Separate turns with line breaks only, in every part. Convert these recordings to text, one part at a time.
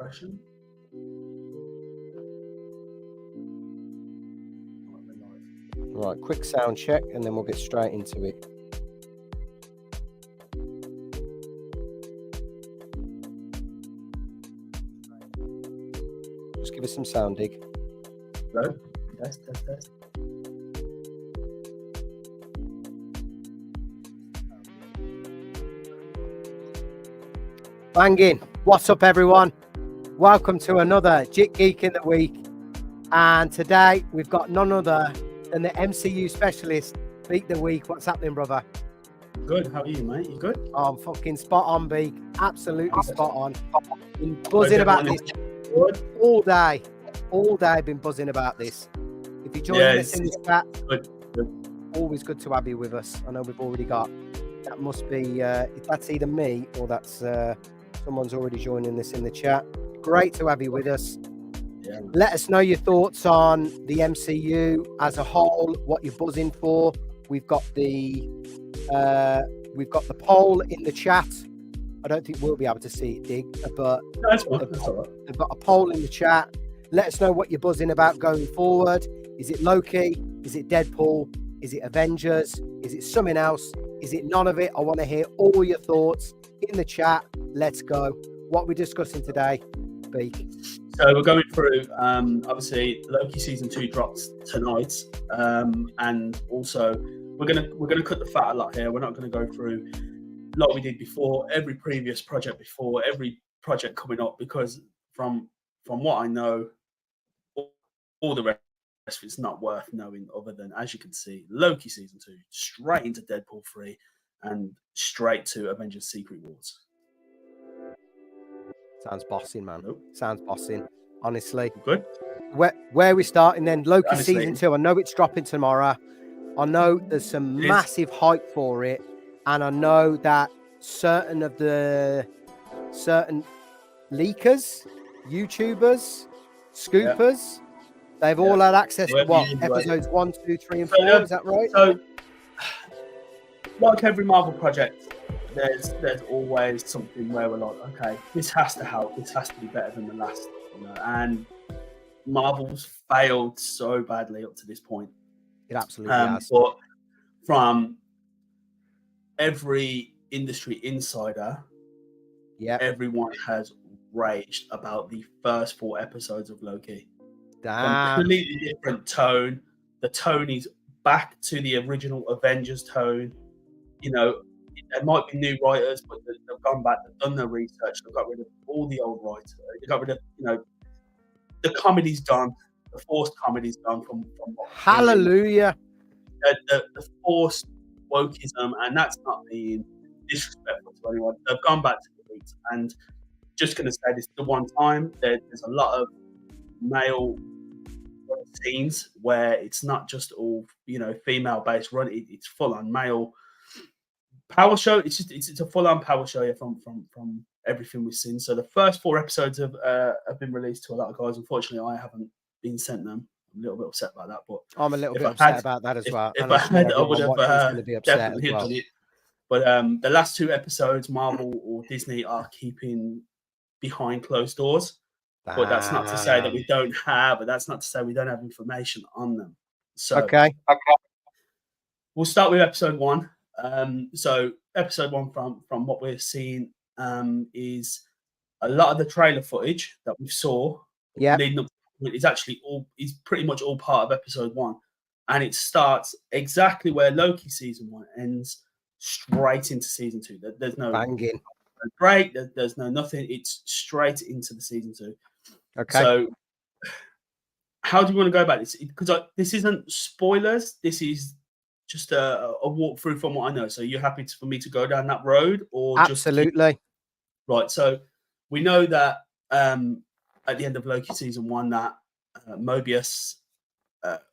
expression.
Right, quick sound check, and then we'll get straight into it. Just give us some sound, Dig.
Hello? Test.
Banging. What's up, everyone? Welcome to another JIT Geek in the Week. And today we've got none other than the MCU specialist, BEAK the Week. What's happening, brother?
Good. How are you, mate? You good?
I'm fucking spot on, BEAK. Absolutely spot on. Been buzzing about this all day. All day been buzzing about this. If you join us in this chat, always good to have you with us. I know we've already got, that must be, that's either me or that's someone's already joining this in the chat. Great to have you with us. Yeah. Let us know your thoughts on the MCU as a whole, what you're buzzing for. We've got the poll in the chat. I don't think we'll be able to see it, Dig, but
that's all right.
They've got a poll in the chat. Let us know what you're buzzing about going forward. Is it Loki? Is it Deadpool? Is it Avengers? Is it something else? Is it none of it? I want to hear all your thoughts in the chat. Let's go. What are we discussing today, BEAK?
So we're going through, obviously, Loki season 2 drops tonight, and also we're gonna cut the fat a lot here. We're not going to go through like we did before, every previous project before, every project coming up, because from what I know, all the rest of it's not worth knowing, other than, as you can see, Loki season 2 straight into Deadpool 3 and straight to Avengers Secret Wars.
Sounds bossing, man.
Nope.
Sounds bossing, honestly.
Good.
Where are we starting then? Loki season 2. I know it's dropping tomorrow. I know there's some massive hype for it, and I know that certain leakers, YouTubers, scoopers, they've all had access to episodes 1, 2, 3, and 4. Is that right?
So, like every Marvel project, there's always something where we're like, okay, this has to help. This has to be better than the last. And Marvel's failed so badly up to this point.
It absolutely has.
But from every industry insider, everyone has raged about the first 4 episodes of Loki.
Damn.
Completely different tone. The tone is back to the original Avengers tone. You know, there might be new writers, but they've gone back, they've done their research, they've got rid of all the old writers. They got rid of, the comedy's gone, the forced comedy's gone from
Hallelujah.
The forced wokeism, and that's not being disrespectful to anyone. They've gone back to the roots, and just going to say this the one time, there's a lot of male scenes where it's not just all female based run. It's full on male power show. It's a full on power show from everything we've seen. So the first 4 episodes have been released to a lot of guys. Unfortunately, I haven't been sent them. I'm a little bit upset about that, but
I'm a little bit upset about that as well.
If I had, I would have
definitely
done it. But the last 2 episodes, Marvel or Disney are keeping behind closed doors. But that's not to say that we don't have, but that's not to say we don't have information on them. So
okay.
We'll start with episode 1. So episode 1 from what we're seeing is a lot of the trailer footage that we saw leading up is pretty much all part of episode 1. And it starts exactly where Loki season 1 ends, straight into season 2. There's no
banging
break, there's no nothing. It's straight into the season 2.
Okay.
So how do you want to go about this? Because this isn't spoilers. This is just a walkthrough from what I know. So you're happy for me to go down that road, or
absolutely?
Right. So we know that at the end of Loki season 1, that Mobius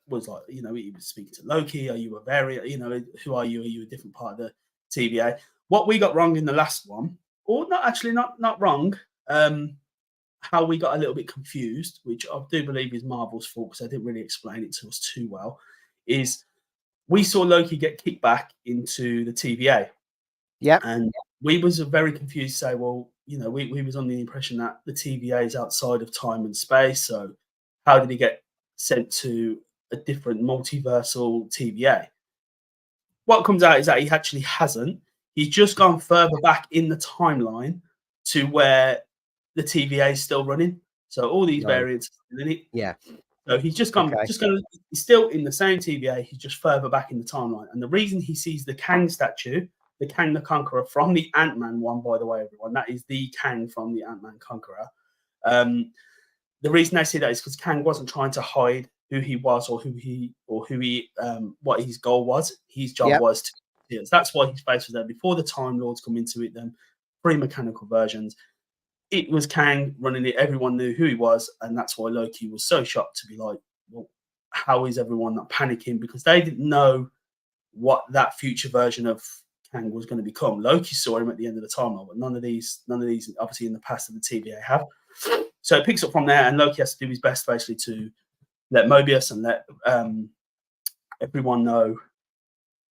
was like, he was speaking to Loki. Are you a variant? Who are you? Are you a different part of the TVA? What we got wrong in the last one, or not wrong. How we got a little bit confused, which I do believe is Marvel's fault because they didn't really explain it to us too well, is we saw Loki get kicked back into the TVA.
Yeah.
And we was very confused to say, well, we was under the impression that the TVA is outside of time and space. So how did he get sent to a different multiversal TVA? What comes out is that he actually hasn't. He's just gone further back in the timeline to where the TVA is still running. So all these variants in it.
Yeah.
So he's just gone, he's still in the same TVA. He's just further back in the timeline. And the reason he sees the Kang statue, the Kang the Conqueror from the Ant-Man one, by the way, everyone, that is the Kang from the Ant-Man Conqueror. The reason I see that is because Kang wasn't trying to hide who he was or what his goal was. His job was to kill. That's why his face was there before the Time Lords come into it. Then 3 mechanical versions. It was Kang running it. Everyone knew who he was, and that's why Loki was so shocked to be like, "Well, how is everyone not panicking?" Because they didn't know what that future version of Kang was going to become. Loki saw him at the end of the timeline, but none of these, obviously in the past of the TVA have. So it picks up from there, and Loki has to do his best basically to let Mobius and let everyone know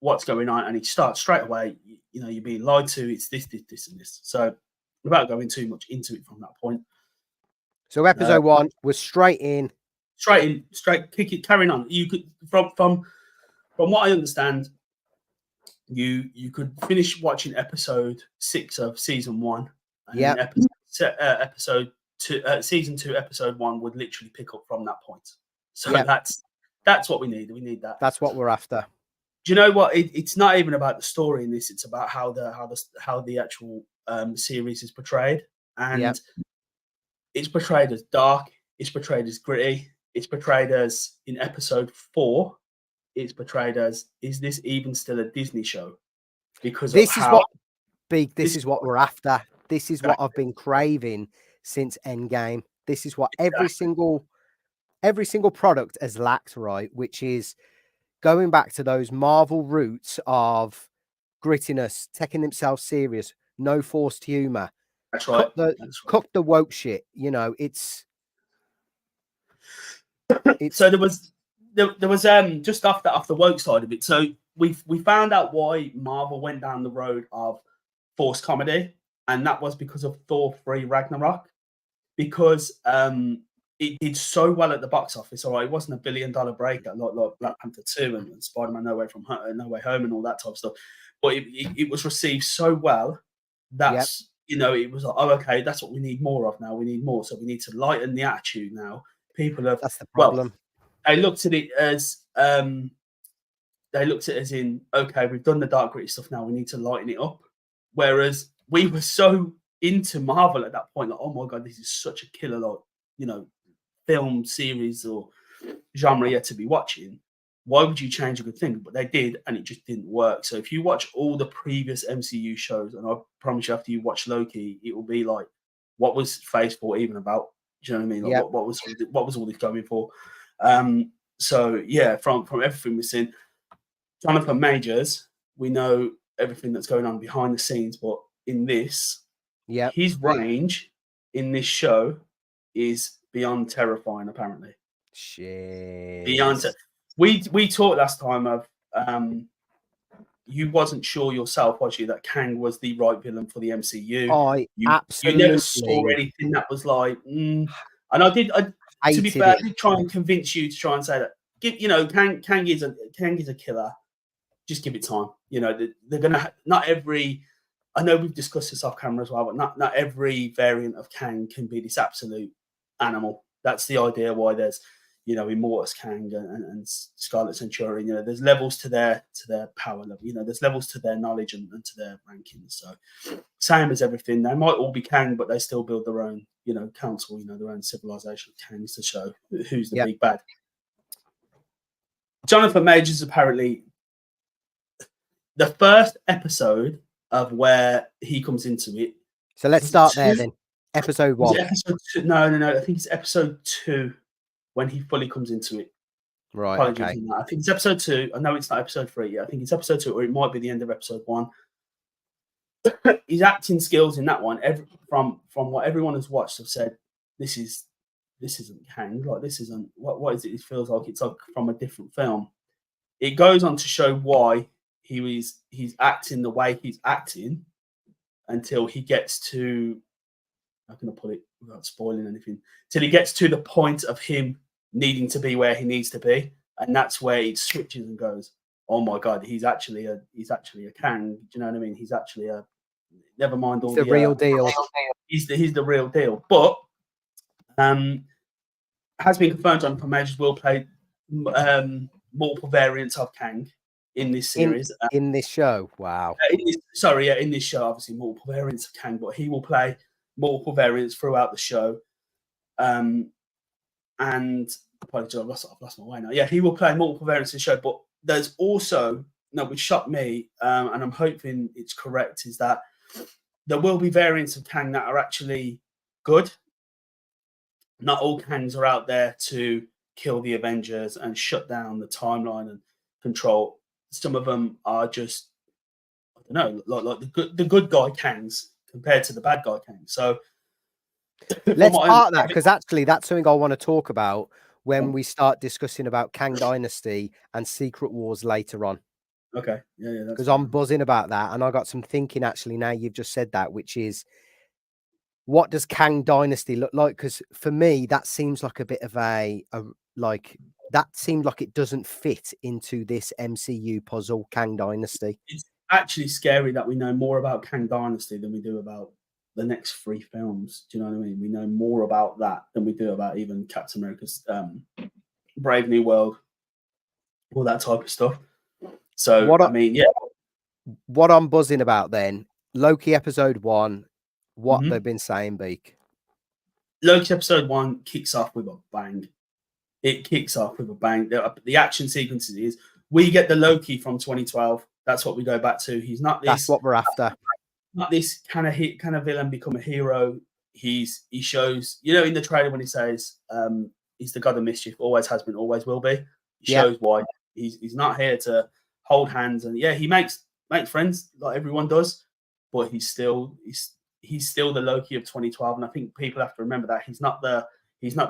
what's going on. And he starts straight away. You're being lied to. It's this, and this. So without going too much into it from that point.
So episode 1 was straight
kick it, carrying on. You could from what I understand, you could finish watching episode 6 of season 1, and episode 2, season 2, episode 1 would literally pick up from that point. So that's what we need. We need that.
That's what we're after.
Do you know what? It's not even about the story in this. It's about how the actual series is portrayed, and it's portrayed as dark. It's portrayed as gritty. It's portrayed as, in episode 4, it's portrayed as, is this even still a Disney show? Because this is
what we're after. This is what I've been craving since Endgame. This is what every single product has lacked, right? Which is going back to those Marvel roots of grittiness, taking themselves serious, no forced humor.
That's right.
Cook the woke shit. It's
so there was just off the woke side of it. So we found out why Marvel went down the road of forced comedy, and that was because of Thor 3 Ragnarok, because it did so well at the box office. All right, it wasn't $1 billion breaker like Black Panther 2 and Spider-Man No Way Home and all that type of stuff, but it was received so well that it was like, oh, okay, that's what we need more of now. We need more, so we need to lighten the attitude now. People have,
that's the problem.
They looked at it as in, okay, we've done the dark gritty stuff now, we need to lighten it up. Whereas we were so into Marvel at that point, like, oh my god, this is such a killer, film series or genre yet to be watching. Why would you change a good thing? But they did, and it just didn't work. So if you watch all the previous MCU shows, and I promise you, after you watch Loki, it will be like, what was Phase 4 even about? Do you know what I mean? Like, what was all this going for? So yeah, from everything we've seen, Jonathan Majors, we know everything that's going on behind the scenes, but in this, his range in this show is beyond terrifying. Apparently,
shit.
Beyond. We talked last time of you wasn't sure yourself, was you, that Kang was the right villain for the MCU? You never saw anything that was like, and I did. To be fair, I did try and convince you to try and say that, Kang is a killer. Just give it time. They're gonna not every. I know we've discussed this off camera as well, but not every variant of Kang can be this absolute animal. That's the idea why there's, Immortus Kang and Scarlet Centurion. There's levels to their power level. There's levels to their knowledge and to their rankings. So same as everything, they might all be Kang, but they still build their own, council, their own civilization of Kangs to show who's the big bad. Jonathan Majors, apparently, the first episode of where he comes into it.
So let's start there then. Episode 1.
Episode 2? No. I think it's episode 2 when he fully comes into it.
Right.
Apologies.
Okay.
I think it's episode 2. I know it's not episode 3 yet. I think it's episode 2, or it might be the end of episode 1. His acting skills in that one, from what everyone has watched, have said, this isn't Kang. Like, this isn't what is it? It feels like it's like from a different film. It goes on to show why he's acting the way he's acting until he gets to how can I put it without spoiling anything? Till he gets to the point of him needing to be where he needs to be, and that's where it switches and goes, "Oh my god, he's actually a Kang." Do you know what I mean? He's actually a never mind all
the real deal.
He's the real deal. But has been confirmed on Majors will play multiple variants of Kang in this series.
In this show. Wow.
In this show, obviously multiple variants of Kang, but he will play multiple variants throughout the show. And apologies, I've lost my way now. Yeah, he will play multiple variants of the show, but there's also, which shocked me, and I'm hoping it's correct, is that there will be variants of Kang that are actually good. Not all Kangs are out there to kill the Avengers and shut down the timeline and control. Some of them are just, I don't know, like the good guy Kangs compared to the bad guy Kangs. So
let's part that, because actually that's something I want to talk about when we start discussing about Kang Dynasty and Secret Wars later on.
Okay. Yeah.
Because I'm buzzing about that, and I got some thinking actually now you've just said that, which is, what does Kang Dynasty look like? Because for me, that seems like a bit of that seemed like it doesn't fit into this MCU puzzle, Kang Dynasty.
It's actually scary that we know more about Kang Dynasty than we do about the next 3 films. Do you know what I mean? We know more about that than we do about even Captain America's Brave New World, all that type of stuff. So,
what I'm buzzing about then, Loki episode 1, what they've been saying, Beak.
Loki episode 1 kicks off with a bang. It kicks off with a bang. The action sequences is, we get the Loki from 2012. That's what we go back to. He's not this.
That's what we're after.
Not this kind of villain become a hero. He shows, in the trailer when he says he's the god of mischief, always has been, always will be. He shows why. He's not here to hold hands, and he makes friends like everyone does, but he's still the Loki of 2012, and I think people have to remember that he's not the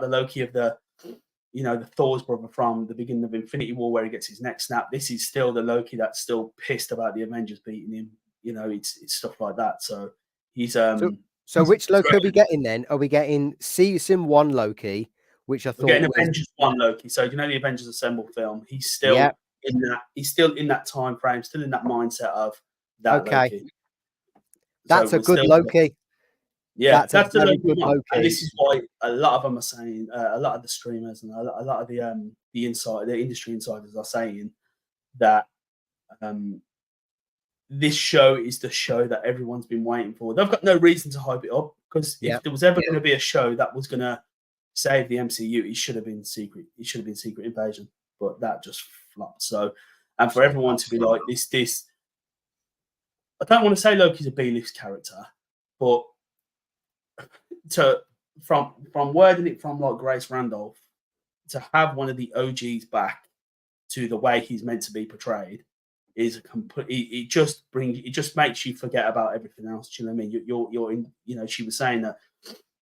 Loki of the Thor's brother from the beginning of Infinity War where he gets his neck snapped. This is still the Loki that's still pissed about the Avengers beating him. It's stuff like that. So he's
So which Loki are we getting then? Are we getting Season 1 Loki, which I thought
we're getting Avengers 1 Loki? So the Avengers Assemble film, he's still in that. He's still in that time frame, still in that mindset of that.
Okay.
Loki.
That's a good Loki.
Yeah, that's a Loki
good Loki.
And this is why a lot of them are saying, a lot of the streamers and a lot of the industry insiders are saying that this show is the show that everyone's been waiting for. They've got no reason to hype it up, because if there was ever going to be a show that was going to save the MCU, it should have been Secret. It should have been Secret Invasion, but that just flopped. So, and for everyone to be like this. I don't want to say Loki's a B-list character, but from wording it from like Grace Randolph, to have one of the OGs back to the way he's meant to be portrayed is a complete. It just makes you forget about everything else. Do you know what I mean? You're in. She was saying that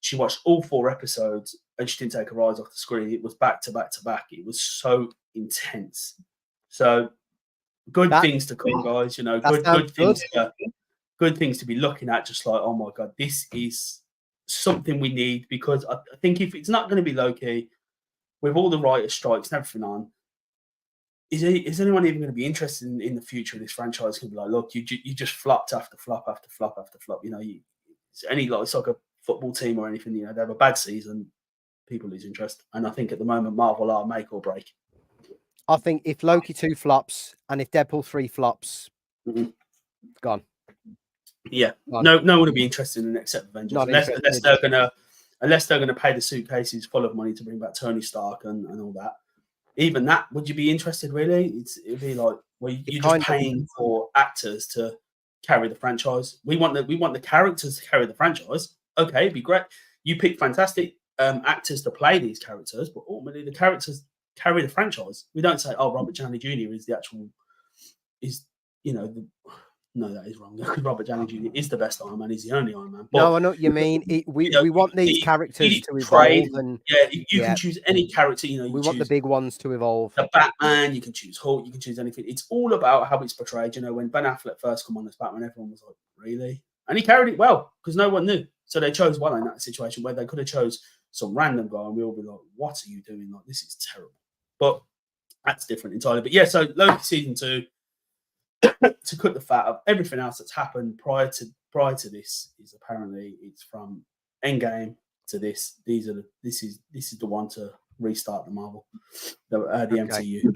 she watched all 4 episodes and she didn't take her eyes off the screen. It was back to back to back. It was so intense. So. Good things to come, guys. Good things to be looking at. Just like, oh my god, this is something we need, because I think if it's not going to be Loki, with all the writer strikes and everything on, is anyone even going to be interested in the future of this franchise? Going to be like, look, you just flopped after flop after flop after flop. It's any like soccer football team or anything. They have a bad season, people lose interest, and I think at the moment Marvel are make or break.
I think if Loki 2 flops and if Deadpool 3 flops, gone.
Yeah, gone. No one will be interested in it except Avengers, unless they're gonna pay the suitcases full of money to bring back Tony Stark and all that. Even that, would you be interested? Really, it'd be like, well, you're just paying for actors to carry the franchise. We want the characters to carry the franchise. Okay, it'd be great. You pick fantastic actors to play these characters, but ultimately the characters carry the franchise. We don't say, oh, Robert Downey Jr. is the actual, no, that is wrong. Robert Downey Jr. is the best Iron Man. He's the only Iron Man. But,
no, I know what you mean. We want these characters to evolve. And
you can choose any character.
We want the big ones to evolve.
The Batman, you can choose Hulk, you can choose anything. It's all about how it's portrayed. When Ben Affleck first come on as Batman, everyone was like, really? and he carried it well because no one knew. So they chose one in that situation where they could have chose some random guy, and we all be like, "What are you doing? Like, this is terrible." But that's different entirely. But yeah, so Loki season 2, to cut the fat of everything else that's happened prior to this, is apparently it's from Endgame to this. This is the one to restart the Marvel, the MCU.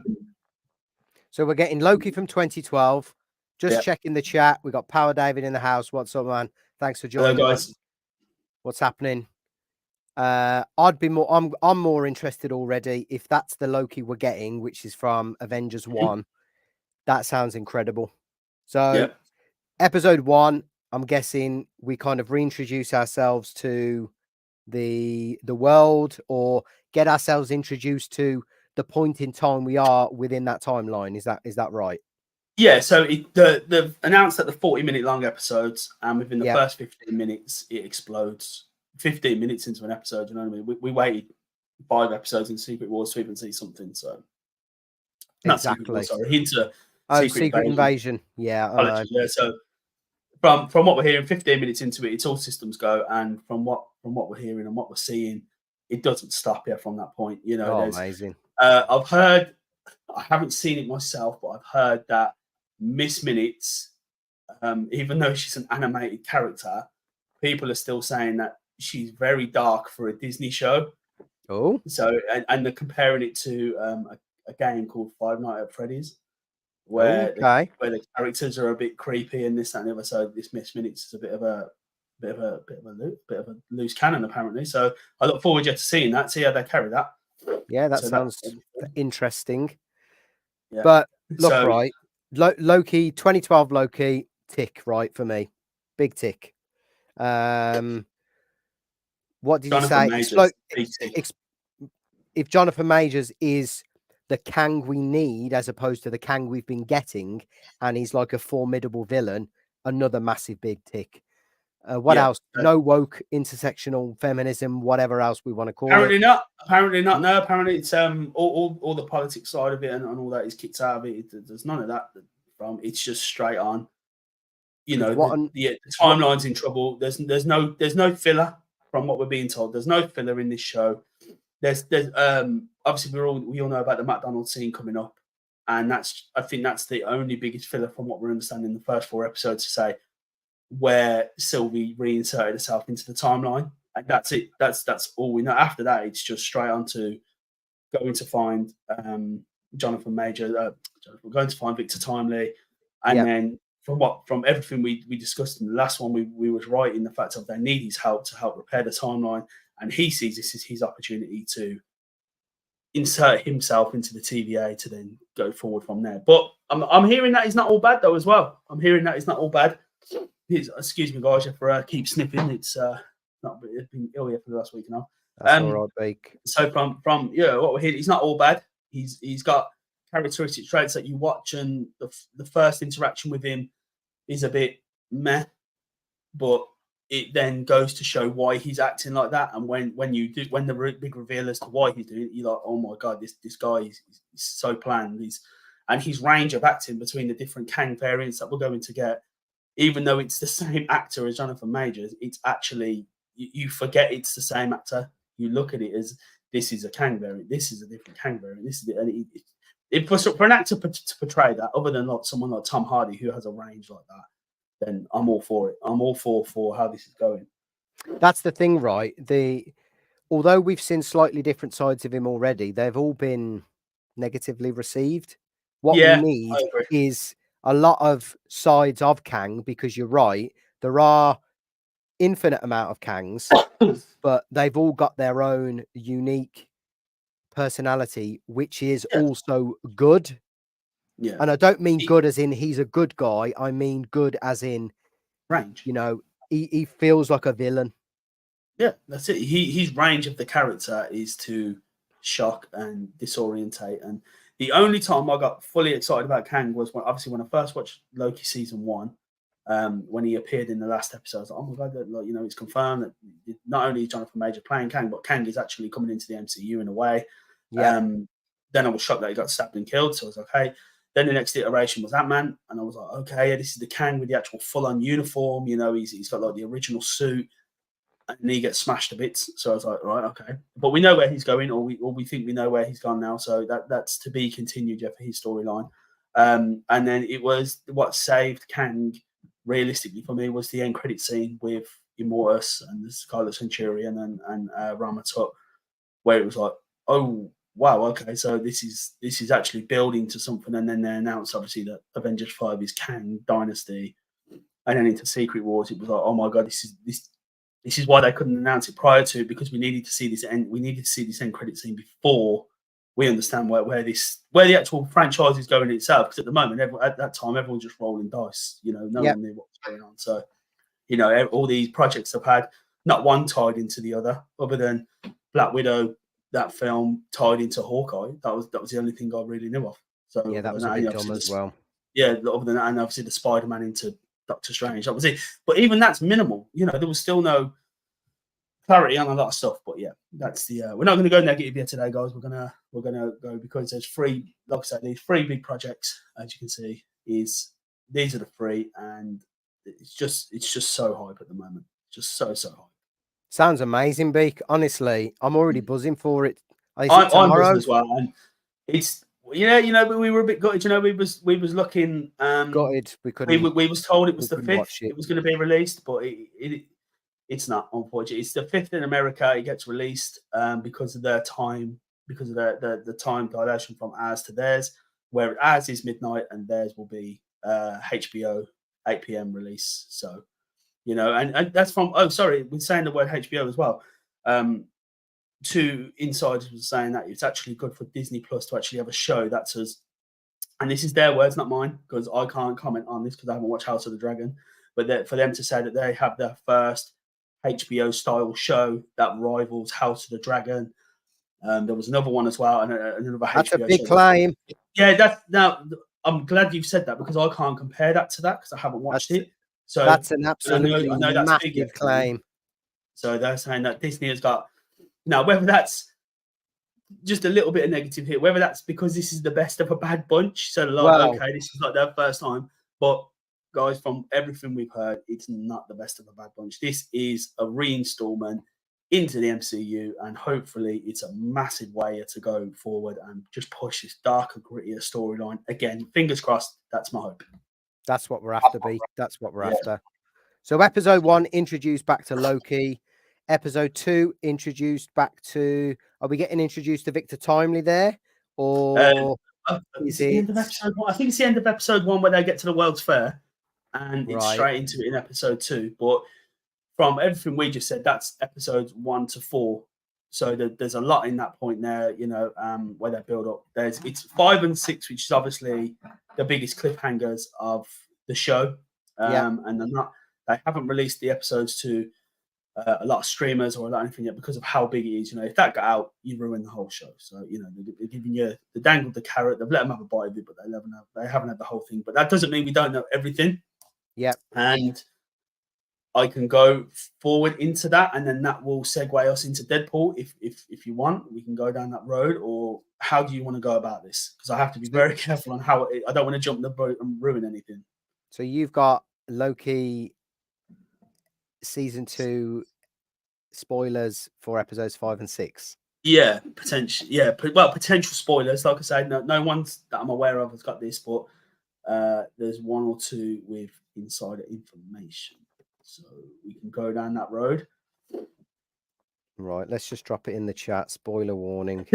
So we're getting Loki from 2012. Just checking the chat. We got Power David in the house. What's up, man? Thanks for joining us. What's happening? I'd be more. I'm more interested already if that's the Loki we're getting, which is from Avengers 1. That sounds incredible. So, episode 1, I'm guessing we kind of reintroduce ourselves to the world, or get ourselves introduced to the point in time we are within that timeline. Is that right?
Yeah. So they've announced that the 40-minute long episodes, and within the first 15 minutes, it explodes. 15 minutes into an episode, you know what I mean? We waited 5 episodes in Secret Wars to even see something. So not
exactly.
Secret Wars, sorry, into
Secret Invasion. Yeah.
Yeah. So from what we're hearing, 15 minutes into it, it's all systems go, and from what we're hearing and what we're seeing, it doesn't stop here from that point. You know,
amazing.
I've heard, I haven't seen it myself, but I've heard that Miss Minutes, even though she's an animated character, people are still saying that she's very dark for a Disney show.
Oh,
so and they're comparing it to a game called Five Nights at Freddy's, where the characters are a bit creepy and this, that, and the other. So this Miss Minutes is a bit of a loose cannon, apparently. So I look forward to seeing that, see how they carry that.
Yeah, that sounds interesting. Yeah. But look, right, Loki, 2012 Loki, tick, right, for me, big tick. What did
Jonathan
you say?
Majors,
if Jonathan Majors is the Kang we need, as opposed to the Kang we've been getting, and he's like a formidable villain, another massive big tick. What else? No woke intersectional feminism, whatever else we want to call
it. Apparently not. No, apparently it's all the politics side of it and all that is kicked out of it. There's none of that from. It's just straight on. You know, the timeline's in trouble. There's no filler from what we're being told. There's no filler in this show. There's obviously we all know about the McDonald's scene coming up, and I think that's the only biggest filler from what we're understanding in the first 4 episodes, to say where Sylvie reinserted herself into the timeline, and that's it. That's all we know. After that, it's just straight on to going to find Jonathan Major, going to find Victor Timely, and then from everything we discussed in the last one, we was right in the fact of they need his help to help repair the timeline, and he sees this as his opportunity to insert himself into the TVA to then go forward from there. But I'm hearing that he's not all bad though as well. I'm hearing that he's not all bad. Excuse me, guys, if I keep sniffing. It's been ill here for the last week now.
That's all right, BEAK.
So from what we're hearing, he's not all bad. He's got characteristic traits that you watch, and the first interaction with him is a bit meh, but it then goes to show why he's acting like that. And when the big reveal as to why he's doing it, you're like, oh my god, this guy is so planned. And his range of acting between the different Kang variants that we're going to get, even though it's the same actor as Jonathan Majors, it's actually, you forget it's the same actor. You look at it as, this is a Kang variant, this is a different Kang variant, this is for an actor to portray that, other than like someone like Tom Hardy who has a range like that, then I'm all for it. I'm all for how this is going.
That's the thing, right? Although we've seen slightly different sides of him already, they've all been negatively received. What we need is a lot of sides of Kang, because you're right, there are infinite amount of Kangs, but they've all got their own unique personality, which is also good. Yeah. And I don't mean good as in he's a good guy. I mean good as in
range.
You know, he feels like a villain.
Yeah, that's it. His range of the character is to shock and disorientate. And the only time I got fully excited about Kang was when I first watched Loki season 1, when he appeared in the last episode. I was like, oh my god, it's confirmed that not only is Jonathan Major playing Kang, but Kang is actually coming into the MCU in a way. Yeah. Then I was shocked that he got stabbed and killed. So I was like, okay. Then the next iteration was Ant-Man, and I was like, okay, this is the Kang with the actual full-on uniform. You know, he's got like the original suit, and he gets smashed to bits. So I was like, right, okay, but we know where he's going, or we think we know where he's gone now. So that's to be continued, yeah, for his storyline. And then it was what saved Kang realistically for me was the end credit scene with Immortus and the Scarlet Centurion and Rama Tut, where it was like, oh wow, okay, so this is actually building to something. And then they announced obviously that Avengers 5 is Kang Dynasty, and then into Secret Wars, it was like, oh my god, this is why they couldn't announce it prior to, because we needed to see this end credit scene before we understand where the actual franchise is going itself. Because at the moment, at that time, everyone's just rolling dice. You know, no one knew what was going on. So, you know, all these projects have had not one tied into the other than Black Widow. That film tied into Hawkeye. That was the only thing I really knew of. So
yeah, that was a bit dumb as well.
Yeah, other than that, and obviously the Spider-Man into Doctor Strange. That was it. But even that's minimal. You know, there was still no clarity on a lot of stuff. But yeah, that's the. We're not going to go negative here today, guys. We're gonna go because there's three. Like I said, these three big projects, as you can see, these are the three, and it's just so hype at the moment. Just so hype.
Sounds amazing, Beak. Honestly, I'm already buzzing for it.
I'm buzzing as well, and it's but we were a bit gutted. You know, we was looking
gutted. We couldn't.
We was told it was the 5th. It was going to be released, but it's not. Unfortunately, it's the 5th in America. It gets released because of their time, because of the time dilation from ours to theirs. Where ours is midnight and theirs will be HBO 8 p.m. release. So. You know, and that's from. Oh, sorry, we're saying the word HBO as well. Two insiders were saying that it's actually good for Disney Plus to actually have a show that's as, and this is their words, not mine, because I can't comment on this because I haven't watched House of the Dragon. But for them to say that they have their first HBO style show that rivals House of the Dragon. There was another one as well, and another
that's
HBO
a big
show.
claim.
Yeah, that's now. I'm glad you've said that because I can't compare that to that because I haven't watched it. So
that's an absolutely massive
big
claim.
So they're saying that Disney has got now, whether that's just a little bit of negative here, whether that's because this is the best of a bad bunch. So okay, this is like their first time, but guys, from everything we've heard, it's not the best of a bad bunch. This is a reinstallment into the MCU, and hopefully it's a massive way to go forward and just push this darker, grittier storyline. Again, fingers crossed, that's my hope.
That's what we're after, B. That's what we're after. So episode 1 introduced back to Loki. Episode 2 introduced back to. Are we getting introduced to Victor Timely there, or
is it the end of episode 1? I think it's the end of episode 1 where they get to the World's Fair, and it's straight into it in episode 2. But from everything we just said, that's episodes 1 to 4. So there's a lot in that point there, you know, where they build up. It's 5 and 6, which is obviously the biggest cliffhangers of the show. And they haven't released the episodes to a lot of streamers or a lot of anything yet because of how big it is. You know, if that got out, you ruin the whole show. So, you know, they're giving you, they dangled the carrot, they've let them have a bite of it, but they haven't had the whole thing. But that doesn't mean we don't know everything.
Yeah.
And I can go forward into that, and then that will segue us into Deadpool. If you want, we can go down that road. Or how do you want to go about this? Because I have to be very careful on how I don't want to jump the boat and ruin anything.
So you've got Loki season 2 spoilers for episodes 5 and 6.
Yeah, potential. Yeah, well, potential spoilers. Like I said, no one's that I'm aware of has got this, but there's 1 or 2 with insider information. So we can go down that road.
Right, let's just drop it in the chat. Spoiler warning.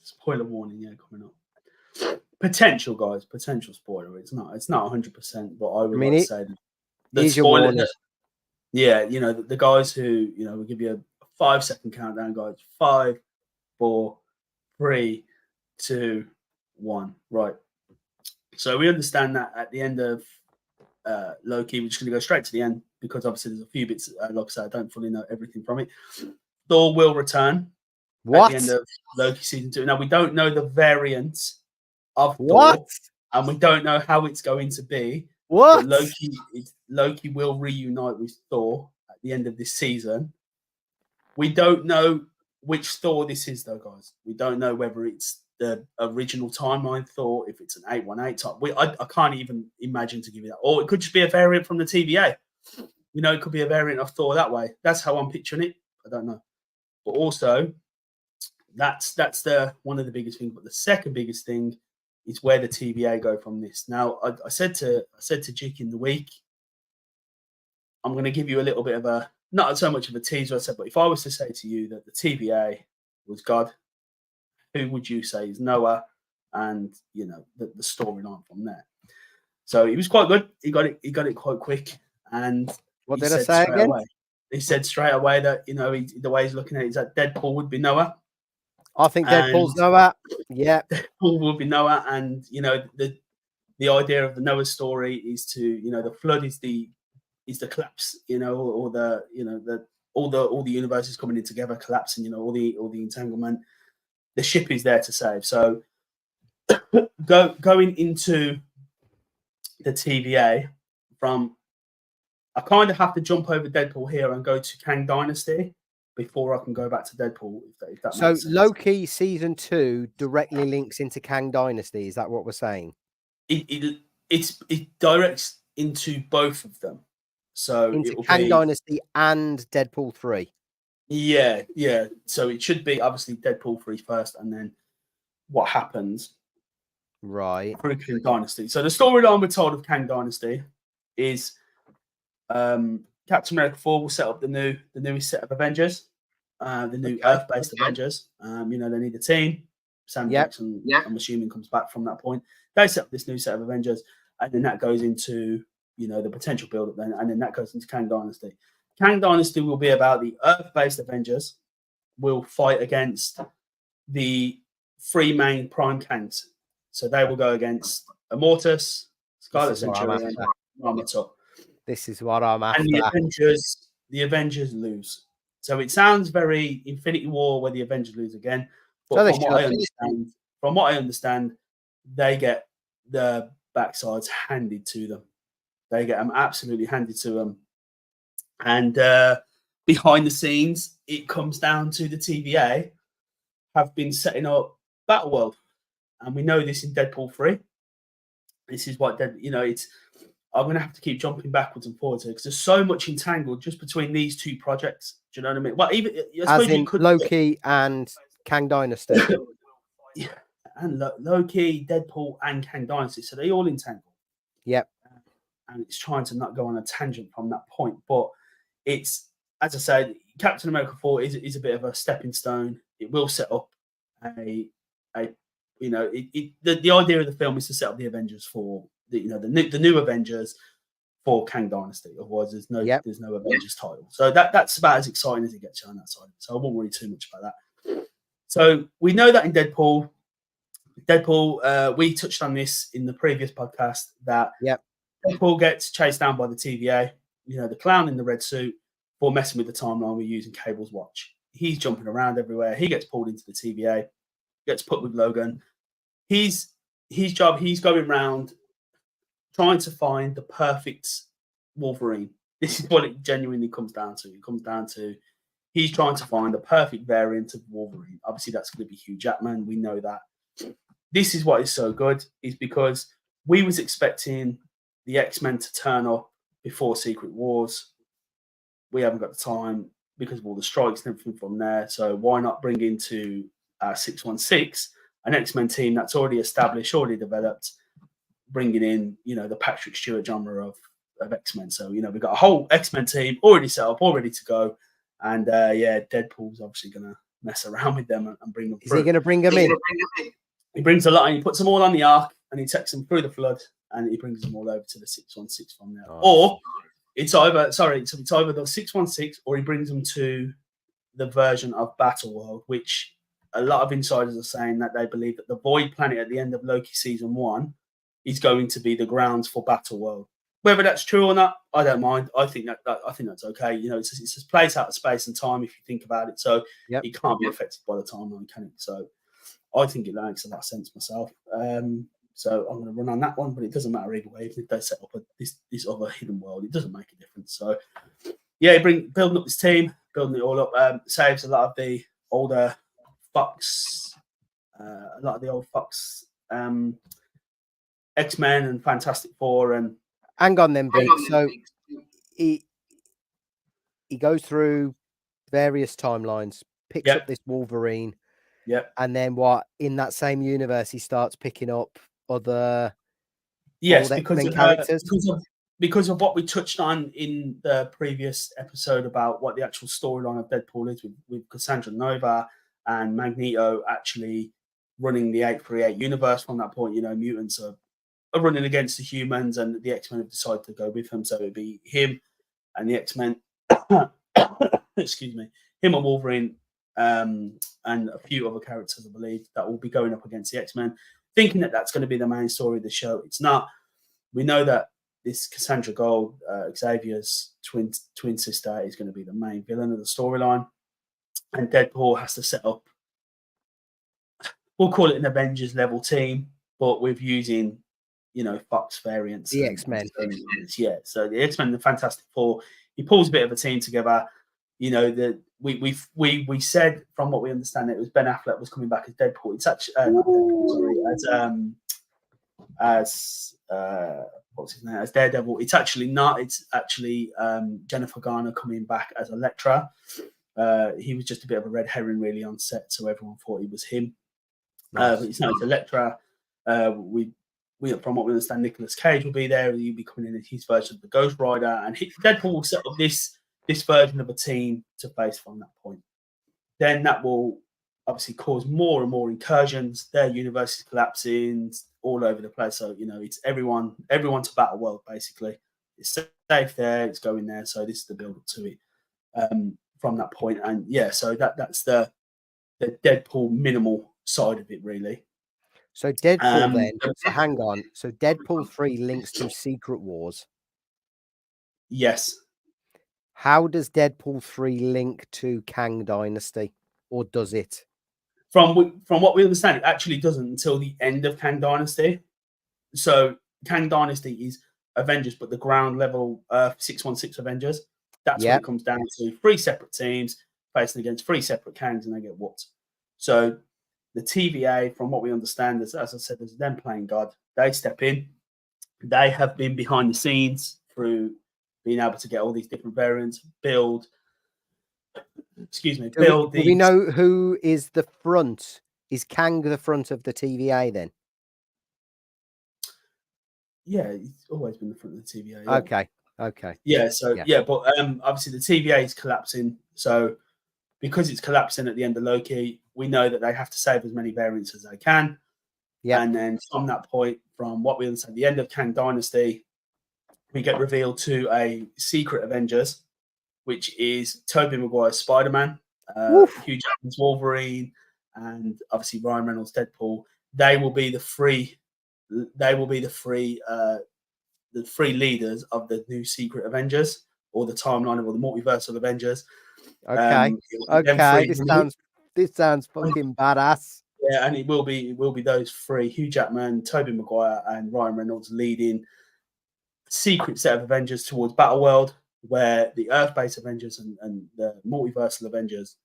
Spoiler warning, yeah, coming up. Potential, guys. Potential spoiler. It's not 100%, but I would like to say the spoiler. Yeah, you know, the guys who, you know, will give you a 5-second countdown, guys. 5, 4, 3, 2, 1. Right. So we understand that at the end of Loki, we're just going to go straight to the end because obviously there's a few bits. Like I said, I don't fully know everything from it. Thor will return at the end of Loki season 2. Now we don't know the variant of Thor, and we don't know how it's going to be.
What?
Loki will reunite with Thor at the end of this season. We don't know which Thor this is, though, guys. We don't know whether it's the original timeline Thor, if it's an 818 type. I can't even imagine to give you that. Or it could just be a variant from the TVA. You know, it could be a variant of Thor that way. That's how I'm picturing it. I don't know. But also, that's the one of the biggest things. But the second biggest thing is where the TVA go from this. Now, I said to Jik in the week, I'm going to give you a little bit of a, not so much of a teaser, I said, but if I was to say to you that the TVA was God, who would you say is Noah? And, you know, the storyline from there. So he was quite good. He got it quite quick. And
what did I say again?
He said straight away that, you know, the way he's looking at it is that Deadpool would be Noah.
I think Deadpool's Noah. Yeah.
Deadpool would be Noah. And, you know, the idea of the Noah story is to, you know, the flood is the collapse, you know, or the, you know, all the universes coming in together, collapsing, you know, all the entanglement. The ship is there to save. So going into the TVA from, I kind of have to jump over Deadpool here and go to Kang Dynasty before I can go back to Deadpool. If that
so
makes sense.
Loki season 2 directly links into Kang Dynasty. Is that what we're saying?
It directs into both of them. So
into
it will
Kang
be
Dynasty and Deadpool 3.
Yeah. So it should be obviously Deadpool 3 first, and then what happens
right
through Kang Dynasty. So the storyline we're told of Kang Dynasty is Captain America 4 will set up the newest set of Avengers, the new Earth-based Avengers. You know, they need a team. Sam Jackson, I'm assuming, comes back from that point. They set up this new set of Avengers, and then that goes into, you know, the potential build-up then, and then that goes into Kang Dynasty. Kang Dynasty will be about the Earth-based Avengers will fight against the 3 main prime Kangs. So they will go against Immortus, Scarlet Centurion, and Ramator.
This is what I'm after.
And the Avengers lose. So it sounds very Infinity War where the Avengers lose again. But from what I understand, they get the backsides handed to them. They get them absolutely handed to them. And behind the scenes, it comes down to the TVA have been setting up Battleworld. And we know this in Deadpool 3. This is what, you know, I'm going to have to keep jumping backwards and forwards here because there's so much entangled just between these 2 projects. Do you know what I mean? Well, even
as in Loki and Kang Dynasty.
Yeah, and Loki, Deadpool, and Kang Dynasty. So they all entangled.
Yep.
And it's trying to not go on a tangent from that point. But it's, as I said, Captain America 4 is a bit of a stepping stone. It will set up the idea of the film is to set up the Avengers for the new Avengers for Kang Dynasty. Otherwise, there's no Avengers title. So that's about as exciting as it gets on that side. So I won't worry too much about that. So we know that in Deadpool, we touched on this in the previous podcast that Deadpool gets chased down by the TVA. You know, the clown in the red suit for messing with the timeline we're using Cable's watch. He's jumping around everywhere. He gets pulled into the TVA, gets put with Logan. His job, he's going around trying to find the perfect Wolverine. This is what it genuinely comes down to. It comes down to he's trying to find the perfect variant of Wolverine. Obviously, that's going to be Hugh Jackman. We know that. This is what is so good, is because we was expecting the X-Men to turn up before Secret Wars. We haven't got the time because of all the strikes and everything from there. So why not bring into 616 an X-Men team that's already established, already developed, bringing in, you know, the Patrick Stewart genre of X-Men. So, you know, we've got a whole X-Men team already set up, all ready to go. And Deadpool's obviously going to mess around with them and bring them through.
Is he going to bring them in?
He brings a lot and he puts them all on the ark and he takes them through the flood and he brings them all over to the 616 from there. Oh. Or it's either the 616 or he brings them to the version of Battleworld, which a lot of insiders are saying that they believe that the Void Planet at the end of Loki season 1 is going to be the grounds for Battleworld. Whether that's true or not, I don't mind. I think that's okay. You know, it's a place out of space and time if you think about it. So it can't be affected by the timeline, can it? So I think it makes a lot of sense myself. So I'm going to run on that one, but it doesn't matter either way. Even if they set up this other hidden world, it doesn't make a difference. So yeah, building up this team, building it all up, saves a lot of the older Fox, a lot of the old Fox X-Men and Fantastic Four. And
hang on then, BEAK. So he goes through various timelines, picks up this Wolverine.
Yeah.
And then what, in that same universe, he starts picking up other
characters. Because of what we touched on in the previous episode about what the actual storyline of Deadpool is with Cassandra Nova and Magneto actually running the 838 universe from that point. Mutants are running against the humans, and the X-Men have decided to go with him. So it'd be him and the X-Men. Excuse me, him and Wolverine. And a few other characters, I believe, that will be going up against the X-Men, thinking that that's going to be the main story of the show. It's not. We know that this Cassandra Gold, Xavier's twin sister, is going to be the main villain of the storyline, and Deadpool has to set up, we'll call it an Avengers level team, but with using, Fox variants.
The X-Men.
Yeah, so the X-Men, the Fantastic Four, he pulls a bit of a team together. That we said, from what we understand, it was Ben Affleck was coming back as Deadpool. It's actually not Deadpool, as what's his name, as Daredevil. It's actually not. It's actually Jennifer Garner coming back as Elektra. He was just a bit of a red herring really on set, so everyone thought he was him. But it's not. It's Elektra. We from what we understand, Nicolas Cage will be there. He'll be coming in as his version of the Ghost Rider, and Deadpool will set up this version of a team to face from that point. Then that will obviously cause more and more incursions. Their universe is collapsing all over the place. So, it's everyone to Battle World, basically. It's safe there, it's going there. So this is the build up to it from that point. And yeah, so that's the Deadpool minimal side of it, really.
So Deadpool then, so hang on. So Deadpool 3 links to Secret Wars.
Yes.
How does Deadpool 3 link to Kang Dynasty, or does it?
From what we understand, it actually doesn't until the end of Kang Dynasty. So Kang Dynasty is Avengers, but the ground level 616 Avengers. That's what it comes down to. 3 separate teams facing against 3 separate Kangs, and they get whooped. So the TVA, from what we understand, as I said, there's them playing God. They step in. They have been behind the scenes through being able to get all these different variants, build.
Do we know who is the front? Is Kang the front of the TVA then?
Yeah, he's always been the front of the TVA.
Yeah. Okay.
Yeah, so but obviously the TVA is collapsing. So because it's collapsing at the end of Loki, we know that they have to save as many variants as they can. Yeah. And then from that point, from what we understand, the end of Kang Dynasty, we get revealed to a secret Avengers, which is Tobey Maguire's Spider-Man, Hugh Jackman's Wolverine, and obviously Ryan Reynolds' Deadpool. They will be the three leaders of the new secret Avengers, or the timeline of the multiverse of Avengers.
Okay. This sounds fucking badass.
Yeah, and it will be those 3: Hugh Jackman, Tobey Maguire, and Ryan Reynolds leading secret set of Avengers towards Battle World, where the Earth-based Avengers and the multiversal Avengers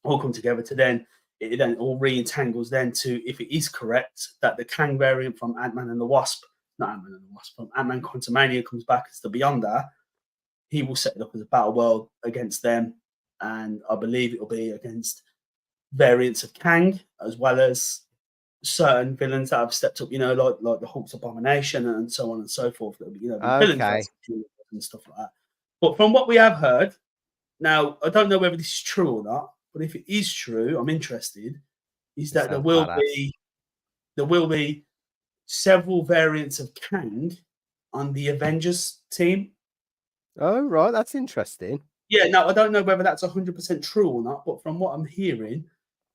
all come together to then it then all re-entangles then to, if it is correct, that the Kang variant from Ant-Man and the Wasp, from Ant-Man Quantumania comes back as the Beyonder. He will set it up as a Battle World against them, and I believe it will be against variants of Kang, as well as certain villains that have stepped up, like the Hulk's Abomination and so on and so forth. Villains and stuff like that. But from what we have heard, now I don't know whether this is true or not, but if it is true, I'm interested. Is that there will be several variants of Kang on the Avengers team.
Oh, right, that's interesting.
Yeah, now I don't know whether that's 100% true or not, but from what I'm hearing,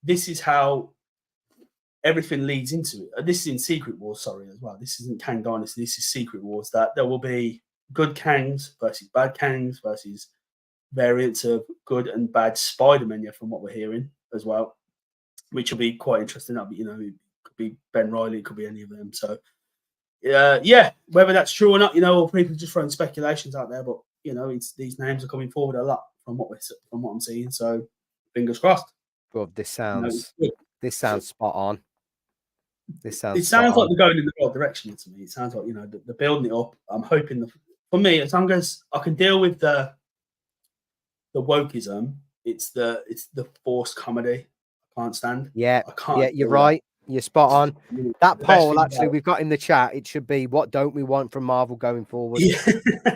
this is how everything leads into it. This is in Secret Wars, as well. This isn't Kang Dynasty. This is Secret Wars. That there will be good Kangs versus bad Kangs versus variants of good and bad Spider-Man. Yeah, from what we're hearing as well, which will be quite interesting. That'll be, be Ben Reilly, it could be any of them. So, yeah, whether that's true or not, or people just throwing speculations out there, but these names are coming forward a lot from what I'm seeing. So, fingers crossed.
Well, this sounds spot on.
It sounds like they're going in the right direction to me. It sounds like they're building it up. I'm hoping for me, as long as I can deal with the wokeism, it's the forced comedy I can't stand.
Yeah,
I can't.
Yeah, you're right. You're spot on. That poll actually we've got in the chat. It should be, what don't we want from Marvel going forward? Yeah.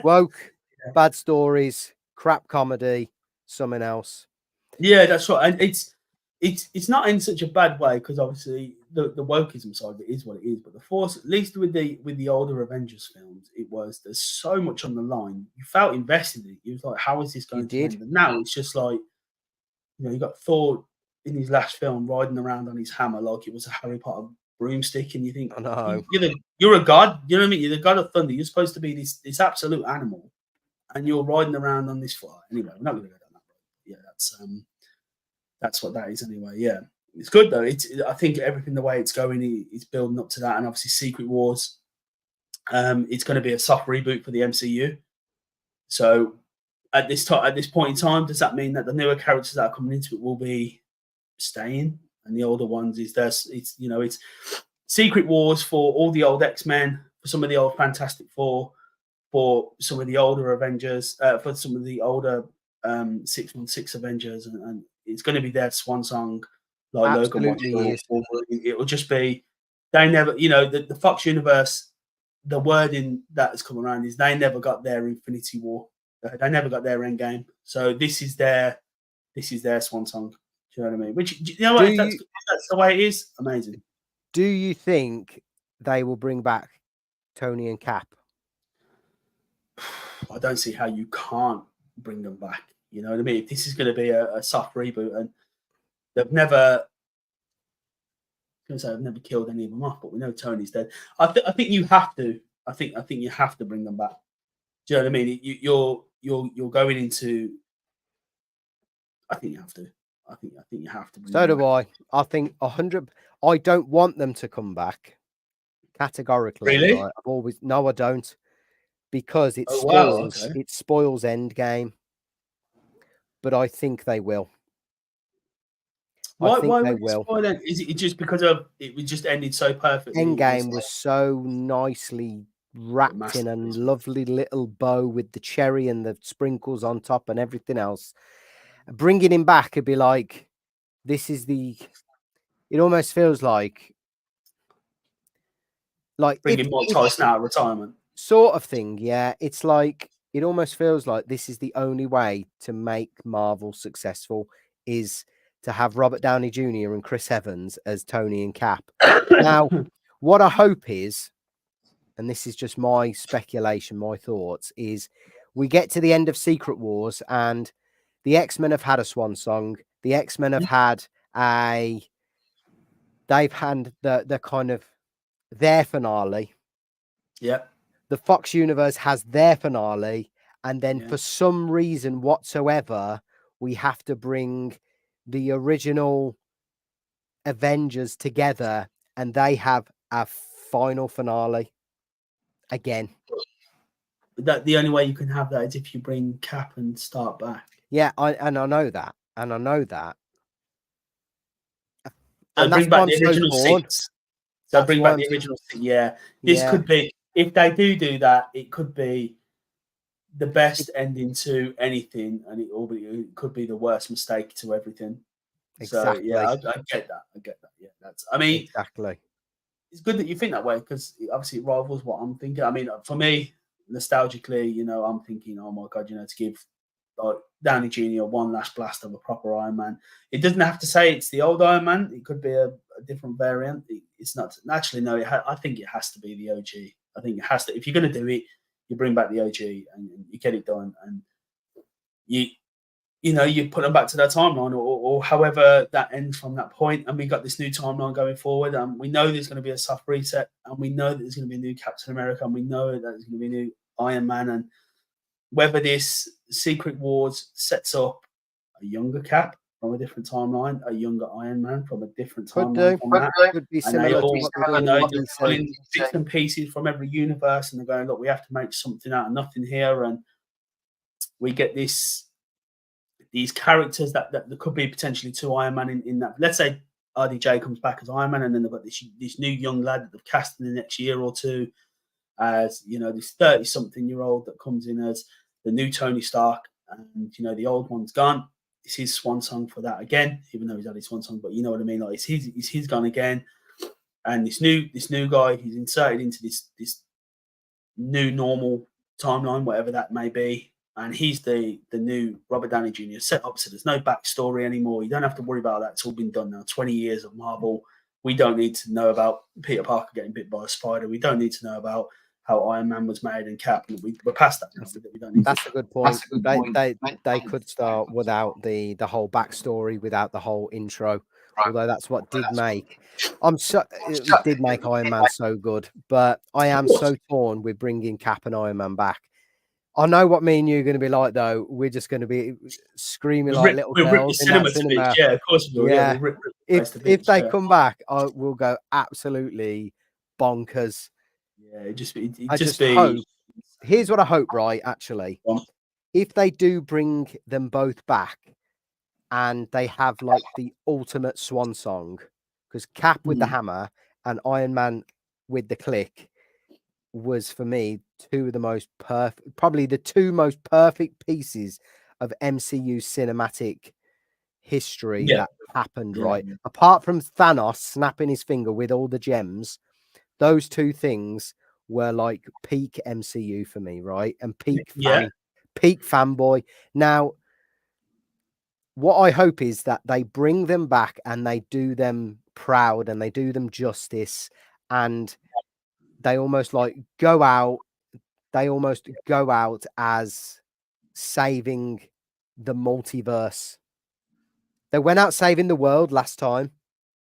Woke, bad stories, crap comedy, something else.
Yeah, that's right. And it's not in such a bad way, because obviously the wokeism side of it is what it is. But the force, at least with the older Avengers films, there's so much on the line. You felt invested in it. You was like, how is this going to end? And now it's just like, you got Thor in his last film riding around on his hammer like it was a Harry Potter broomstick, and you think,
I know.
You're a god. You know what I mean? You're the god of thunder. You're supposed to be this absolute animal, and you're riding around on this fly. Anyway, we're not going to go down that road. Yeah, that's what that is anyway. Yeah, it's good though. I think everything the way it's going is building up to that, and obviously Secret Wars. It's going to be a soft reboot for the MCU. So at this point in time, does that mean that the newer characters that are coming into it will be staying, and the older ones it's Secret Wars for all the old X-Men, for some of the old Fantastic Four, for some of the older Avengers, for some of the older 616 Avengers, and it's going to be their swan song, like
Absolutely
Logan. It will just be, they never, the Fox universe, the wording that has come around is they never got their Infinity War, they never got their Endgame, so this is their swan song. Do you know what I mean? Which, if that's the way it is, amazing.
Do you think they will bring back Tony and Cap?
I don't see how you can't bring them back. You know what I mean? If this is going to be a soft reboot, and they've never killed any of them off, but we know Tony's dead. I think you have to. I think you have to bring them back. Do you know what I mean? You're going into. I think you have to. I think you have to.
So do I. I think 100. I don't want them to come back. Categorically.
Really?
Right? No, I don't, because it spoils Endgame. But I think they will.
Why would they spoil it? Is it just because of it just ended so perfectly?
Endgame was so nicely wrapped in a lovely little bow with the cherry and the sprinkles on top and everything else. Bringing him back would be like, it almost feels like
bringing Mike Tyson out of retirement
sort of thing. Yeah, it's like, it almost feels like this is the only way to make Marvel successful, is to have Robert Downey Jr. and Chris Evans as Tony and Cap. Now, what I hope is, and this is just my speculation, my thoughts, is we get to the end of Secret Wars and the X-Men have had a swan song. The X-Men have had they've had the kind of their finale.
Yeah.
The Fox universe has their finale. And then for some reason whatsoever, we have to bring the original Avengers together, and they have a final finale again.
That the only way you can have that is if you bring Cap and start back.
Yeah, I know that. And I know that.
So bring back the original six. So bring back the original six. Yeah. This could be, if they do that, it could be the best ending to anything, and it could be the worst mistake to everything.
Exactly.
So, I get that. Yeah,
exactly.
It's good that you think that way, because obviously it rivals what I'm thinking. I mean, for me, nostalgically, I'm thinking, oh my God, to give Downey Jr. one last blast of a proper Iron Man. It doesn't have to say it's the old Iron Man. It could be a different variant. It's not naturally. No, I think it has to be the OG. I think it has to. If you're going to do it, you bring back the OG and you get it done, and you put them back to that timeline, or however that ends from that point, and we got this new timeline going forward, and we know there's going to be a soft reset, and we know that there's going to be a new Captain America, and we know that there's going to be a new Iron Man, and whether this Secret Wars sets up a younger Cap from a different timeline, a younger Iron Man from a different
Could
timeline.
Could be similar to what they're doing in
they're pulling bits and pieces from every universe, and they're going, look, we have to make something out of nothing here, and we get these characters that could be potentially two Iron Man in that. Let's say RDJ comes back as Iron Man, and then they've got this new young lad that they've cast in the next year or two as, you know, this 30-something-year-old that comes in as the new Tony Stark, and, you know, the old one's gone. It's his swan song for that again, even though he's had his swan song, but you know what I mean? Like, it's his gone again. And this new guy, he's inserted into this new normal timeline, whatever that may be. And he's the new Robert Downey Jr. set up, so there's no backstory anymore. You don't have to worry about that. It's all been done now. 20 years of Marvel. We don't need to know about Peter Parker getting bit by a spider. We don't need to know about how Iron Man was made and Cap. We're past that now. We don't need
That's a good point. They could start without the whole backstory, without the whole intro. Although that's what did make Iron Man so good. But I am so torn with bringing Cap and Iron Man back. I know what me and you are going to be like, though. We're just going to be screaming like little girls in that cinema.
Yeah, of course we will. Yeah.
If they come back, I will go absolutely bonkers.
Yeah,
I just hope. Here's what I hope, right? Actually, if they do bring them both back, and they have like the ultimate swan song, because Cap with the hammer and Iron Man with the click was, for me, probably the two most perfect pieces of MCU cinematic history that happened, right? Apart from Thanos snapping his finger with all the gems, those two things were like peak MCU for me, right? And peak fanboy. Now, what I hope is that they bring them back and they do them proud and they do them justice, and they almost go out as saving the multiverse. They went out saving the world last time.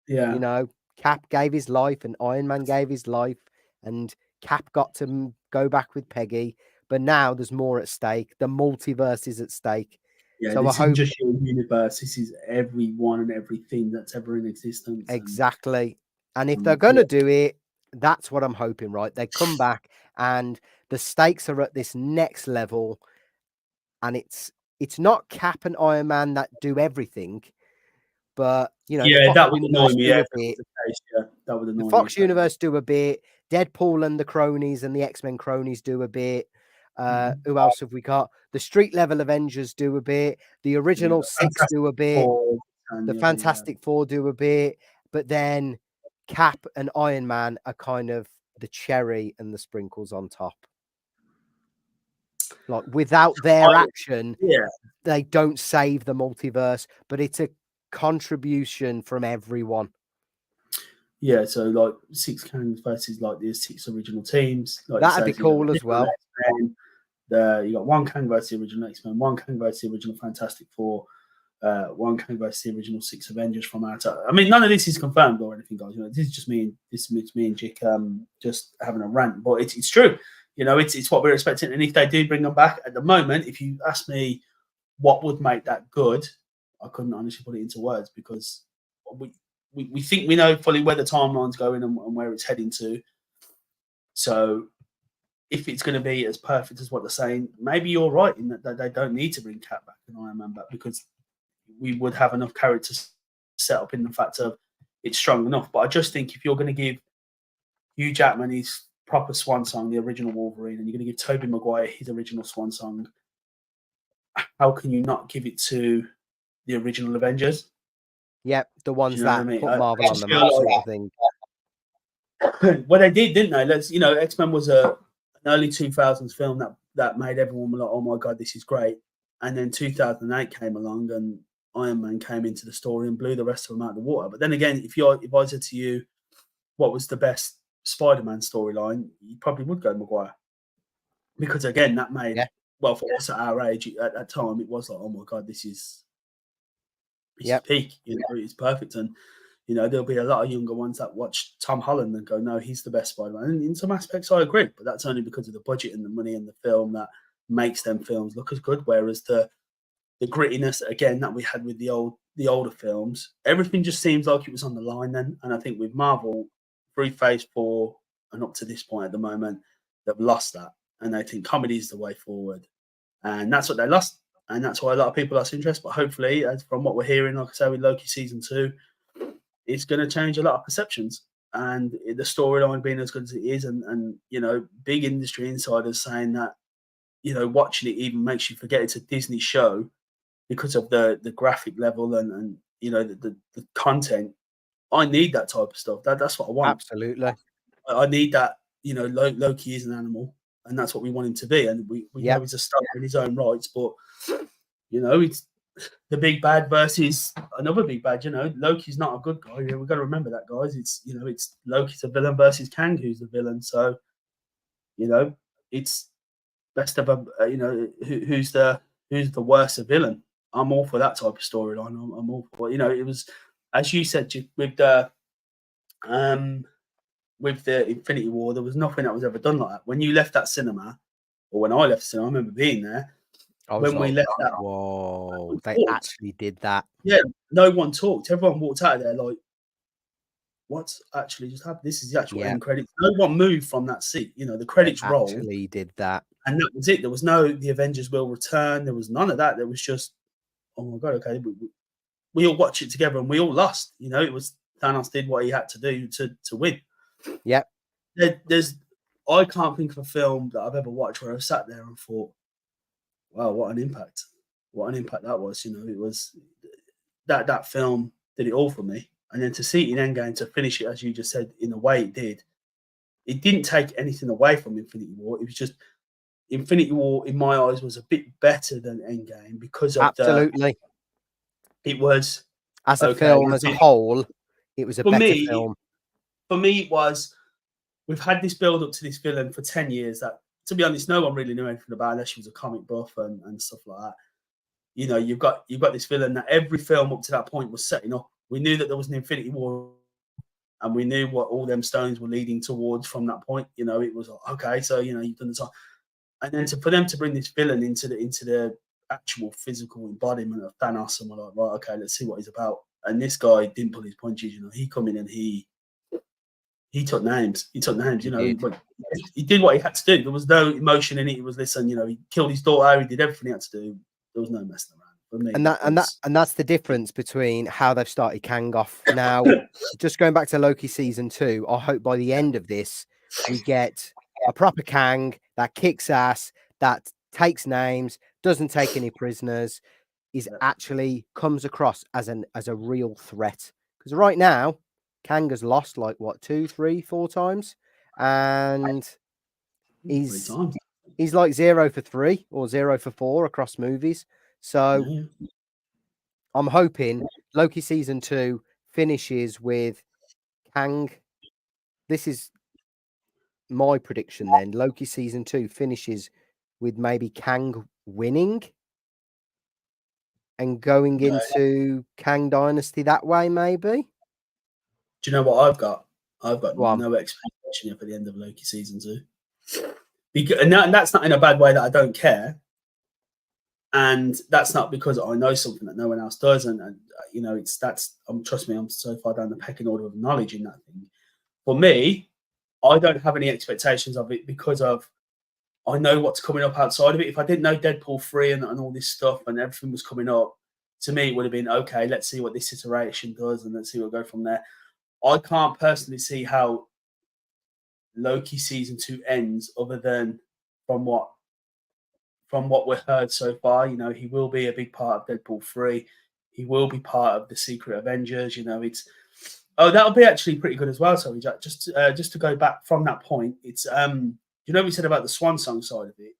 Yeah.
You know, Cap gave his life and Iron Man gave his life, and Cap got to go back with Peggy. But now there's more at stake. The multiverse is at stake.
Yeah, so this isn't just your universe. This is everyone and everything that's ever in existence.
Exactly. And if they're going to do it, that's what I'm hoping, right? They come back and the stakes are at this next level, and it's not Cap and Iron Man that do everything, but, you know,
that would annoy me. That would annoy me.
The Fox universe do a bit. Deadpool and the cronies and the X-Men cronies do a bit. Who else have we got? The street level Avengers do a bit. The original six do a bit. The Fantastic Four do a bit. But then Cap and Iron Man are kind of the cherry and the sprinkles on top. Like, without their action, they don't save the multiverse, but it's a contribution from everyone.
Yeah, so like 6 Kangs versus like the 6 original teams. Like
that'd be cool as well.
You got 1 Kang versus the original X-Men, 1 Kang versus the original Fantastic Four, 1 Kang versus the original 6 Avengers from our time. I mean, none of this is confirmed or anything, guys. You know, this is just me and Jik just having a rant, but it's true. You know, it's what we're expecting. And if they do bring them back, at the moment, if you ask me what would make that good, I couldn't honestly put it into words, because we think we know fully where the timeline's going and where it's heading to. So if it's going to be as perfect as what they're saying, maybe you're right in that they don't need to bring Cap back and Iron Man back, because we would have enough characters set up in the fact of it's strong enough. But I just think if you're going to give Hugh Jackman his proper swan song, the original Wolverine, and you're going to give Tobey Maguire his original swan song, how can you not give it to the original Avengers?
Yep, the ones that put Marvel on the map, sort of thing.
Well, they did, didn't they? X-Men was an early 2000s film that made everyone like, oh my god, this is great. And then 2008 came along, and Iron Man came into the story and blew the rest of them out of the water. But then again, if I said to you, what was the best Spider-Man storyline, you probably would go Maguire, because again, that made well, for us at our age at that time, it was like, oh my god, this is peak. It's perfect. And there'll be a lot of younger ones that watch Tom Holland and go, no, he's the best Spider-Man. And in some aspects, I agree, but that's only because of the budget and the money and the film that makes them films look as good. Whereas the grittiness again that we had with the old the older films, everything just seems like it was on the line then. And I think with Marvel, through Phase 4 and up to this point at the moment, they've lost that. And I think comedy is the way forward. And that's what they lost. And that's why a lot of people lost interest. But hopefully, as from what we're hearing, like I say, with Loki season 2, it's going to change a lot of perceptions. And the storyline being as good as it is, and you know, big industry insiders saying that, you know, watching it even makes you forget it's a Disney show because of the graphic level and you know the content. I need that type of stuff. That's what I want.
Absolutely.
I need that. You know, Loki is an animal, and that's what we want him to be. And we know he's a star in his own rights, but you know, it's the big bad versus another big bad. You know, Loki's not a good guy. We've got to remember that, guys. It's, you know, it's Loki's a villain versus Kang, who's the villain. So, you know, it's best of a you know, who's the worst villain. I'm all for that type of storyline. I'm all for, you know, it was, as you said, with the Infinity War, there was nothing that was ever done like that. When you left that cinema, or when I left the cinema, I remember being there. When we left that,
whoa, they actually did that.
Yeah, no one talked. Everyone walked out of there like, what's actually just happened? This is the actual end credits. No one moved from that seat. You know, the credits rolled.
Actually did that.
And that was it. There was no, the Avengers will return. There was none of that. There was just, oh my God, okay. We all watched it together and we all lost. You know, it was Thanos did what he had to do to win.
Yep.
I can't think of a film that I've ever watched where I sat there and thought, wow, what an impact. What an impact that was. You know, it was that film did it all for me. And then to see it in Endgame, to finish it, as you just said, in the way it didn't take anything away from Infinity War. It was just, Infinity War, in my eyes, was a bit better than Endgame because of it was,
as a film as a whole, it was a better film.
For me, it was, we've had this build up to this villain for 10 years that, to be honest, no one really knew anything about unless she was a comic buff and stuff like that. You know, you've got this villain that every film up to that point was setting up. We knew that there was an Infinity War, and we knew what all them stones were leading towards from that point. You know, it was like, okay, so, you know, you've done the time. And then for them to bring this villain into the actual physical embodiment of Thanos, and we're like, right, okay, let's see what he's about. And this guy didn't pull his punches. You know, he come in and he took names. He took names. You know, he did what he had to do. There was no emotion in it. It was, listen, you know, he killed his daughter. He did everything he had to do. There was no messing around. For me,
and that's the difference between how they've started Kang off. Now, just going back to Loki season 2, I hope by the end of this we get a proper Kang that kicks ass, that takes names, doesn't take any prisoners, is actually comes across as a real threat. Because right now, Kang has lost like what 2, 3, 4 times, and he's like 0 for 3 or 0 for 4 across movies. So I'm hoping Loki season 2 finishes with Kang. This is my prediction then. Loki season 2 finishes with maybe Kang winning and going into Kang Dynasty that way, maybe.
Do you know what I've got? I've got no expectation for the end of Loki season 2. And that's not in a bad way that I don't care. And that's not because I know something that no one else does. And you know, trust me, I'm so far down the pecking order of knowledge in that thing. For me, I don't have any expectations of it because I know what's coming up outside of it. If I didn't know Deadpool 3 and all this stuff and everything was coming up, to me, it would have been, okay, let's see what this iteration does and let's see what go from there. I can't personally see how Loki season 2 ends other than from what we've heard so far. You know, he will be a big part of Deadpool 3. He will be part of the Secret Avengers. You know, that'll be actually pretty good as well. So Jack, just to go back from that point, it's you know, we said about the Swan Song side of it.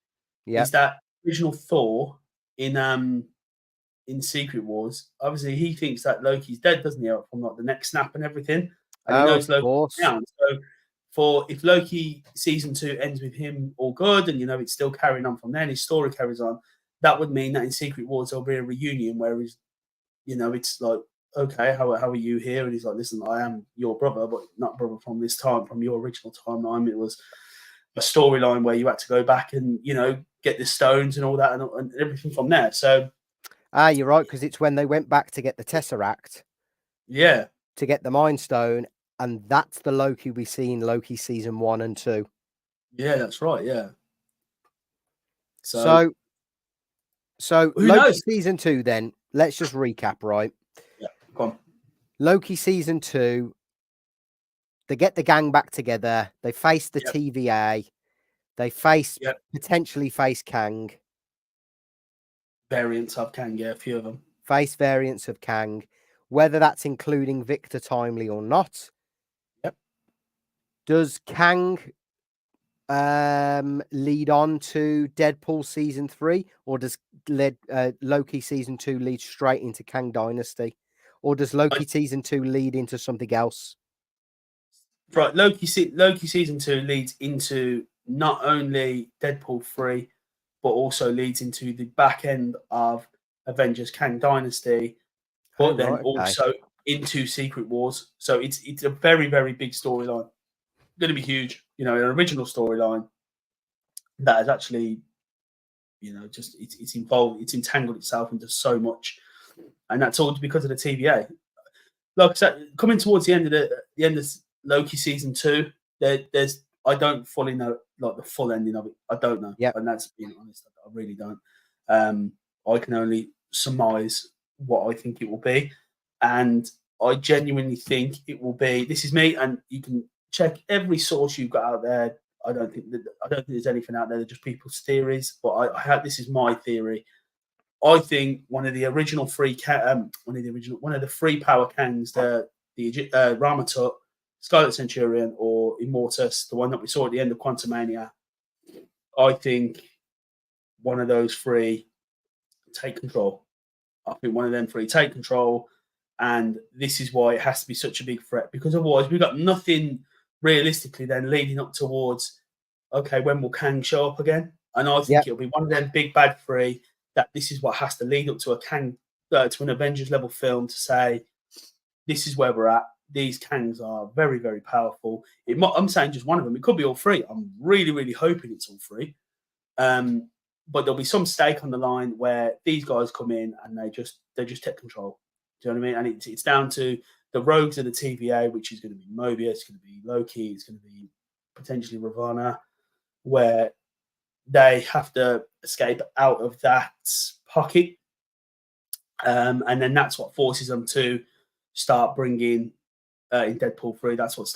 Yeah, is that original Thor in Secret Wars? Obviously, he thinks that Loki's dead, doesn't he? From like the neck snap and everything, and he knows Loki's down. So, if Loki season 2 ends with him all good, and you know it's still carrying on from there, and his story carries on, that would mean that in Secret Wars there'll be a reunion where he's, you know, it's like, okay, how are you here? And he's like, listen, I am your brother, but not brother from this time, from your original timeline. It was a storyline where you had to go back and, you know, get the stones and all that and everything from there. So,
Ah, you're right, because it's when they went back to get the Tesseract.
Yeah.
To get the Mind Stone, and that's the Loki we see in Loki season 1 and 2.
Yeah, that's right. Yeah.
So
who
Loki
knows?
season 2, then let's just recap, right?
Yeah, go on.
Loki season 2, they get the gang back together. They face the TVA. They potentially face Kang.
Variants of Kang, yeah, a few of them.
Face variants of Kang, whether that's including Victor Timely or not.
Yep.
Does Kang lead on to Deadpool season 3, or does Loki season 2 lead straight into Kang Dynasty, or does Loki season 2 lead into something else?
Right, Loki season 2 leads into not only Deadpool 3, but also leads into the back end of Avengers Kang Dynasty, but then also into Secret Wars. So it's a very, very big storyline. Going to be huge. You know, an original storyline that is actually, just it's involved, it's entangled itself into so much, and that's all because of the TVA. Like I said, coming towards the end of Loki season 2, there's I don't fully know like the full ending of it. I don't know.
Yeah,
and that's being honest. I really don't. I can only surmise what I think it will be, and I genuinely think it will be. This is me, and you can check every source you've got out there. I don't think there's anything out there. They're just people's theories, but this is my theory. I think one of the three power Kangs, the Ramatut, Scarlet Centurion, or Immortus, the one that we saw at the end of Quantumania. I think one of those three take control. I think one of them three take control, and this is why it has to be such a big threat, because otherwise we've got nothing realistically then leading up towards, okay, when will Kang show up again? And I think it'll be one of them big bad three, that this is what has to lead up to a Kang, to an Avengers level film, to say, this is where we're at. These Kangs are very, very powerful. I'm saying just one of them. It could be all three. I'm really, really hoping it's all three. But there'll be some stake on the line where these guys come in and they just take control. Do you know what I mean? And it's down to the rogues of the TVA, which is going to be Mobius, it's going to be Loki, it's going to be potentially Ravonna, where they have to escape out of that pocket. And then that's what forces them to start bringing in Deadpool 3. That's what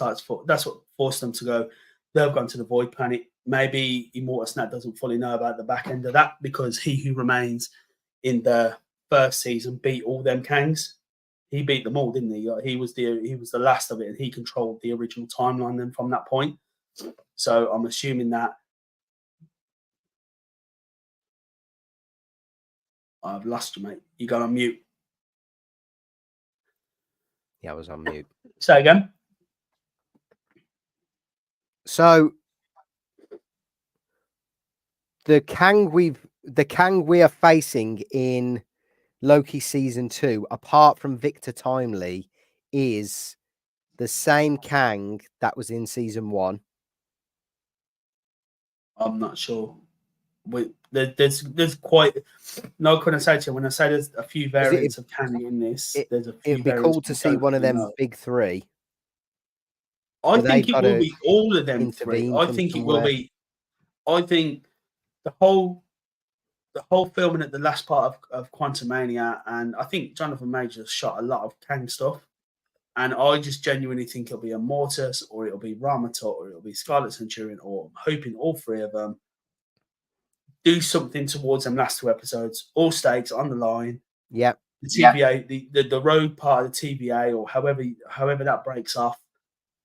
forces them to go. They've gone to the Void Planet. Maybe Immortus Nat doesn't fully know about the back end of that, because He Who Remains in the first season beat all them Kangs. He beat them all, didn't he? He was the last of it, and he controlled the original timeline then from that point. So I'm assuming that. I've lost you, mate. You got on mute.
Yeah, I was on mute.
Say again.
So the Kang we are facing in Loki season 2, apart from Victor Timely, is the same Kang that was in season 1.
I'm not sure. There's quite no connotation when I say there's a few variants of Kang in this. There's a few.
It'd be cool to see one of them big three.
I think it will be all of them three. I think it will be. I think the whole filming at the last part of Quantumania, and I think Jonathan Major shot a lot of Kang stuff, and I just genuinely think it'll be Immortus, or it'll be Ramatut, or it'll be Scarlet Centurion, or I'm hoping all three of them do something towards them last 2 episodes. All stakes on the line.
Yeah.
The TVA, the road part of the TVA, or however that breaks off,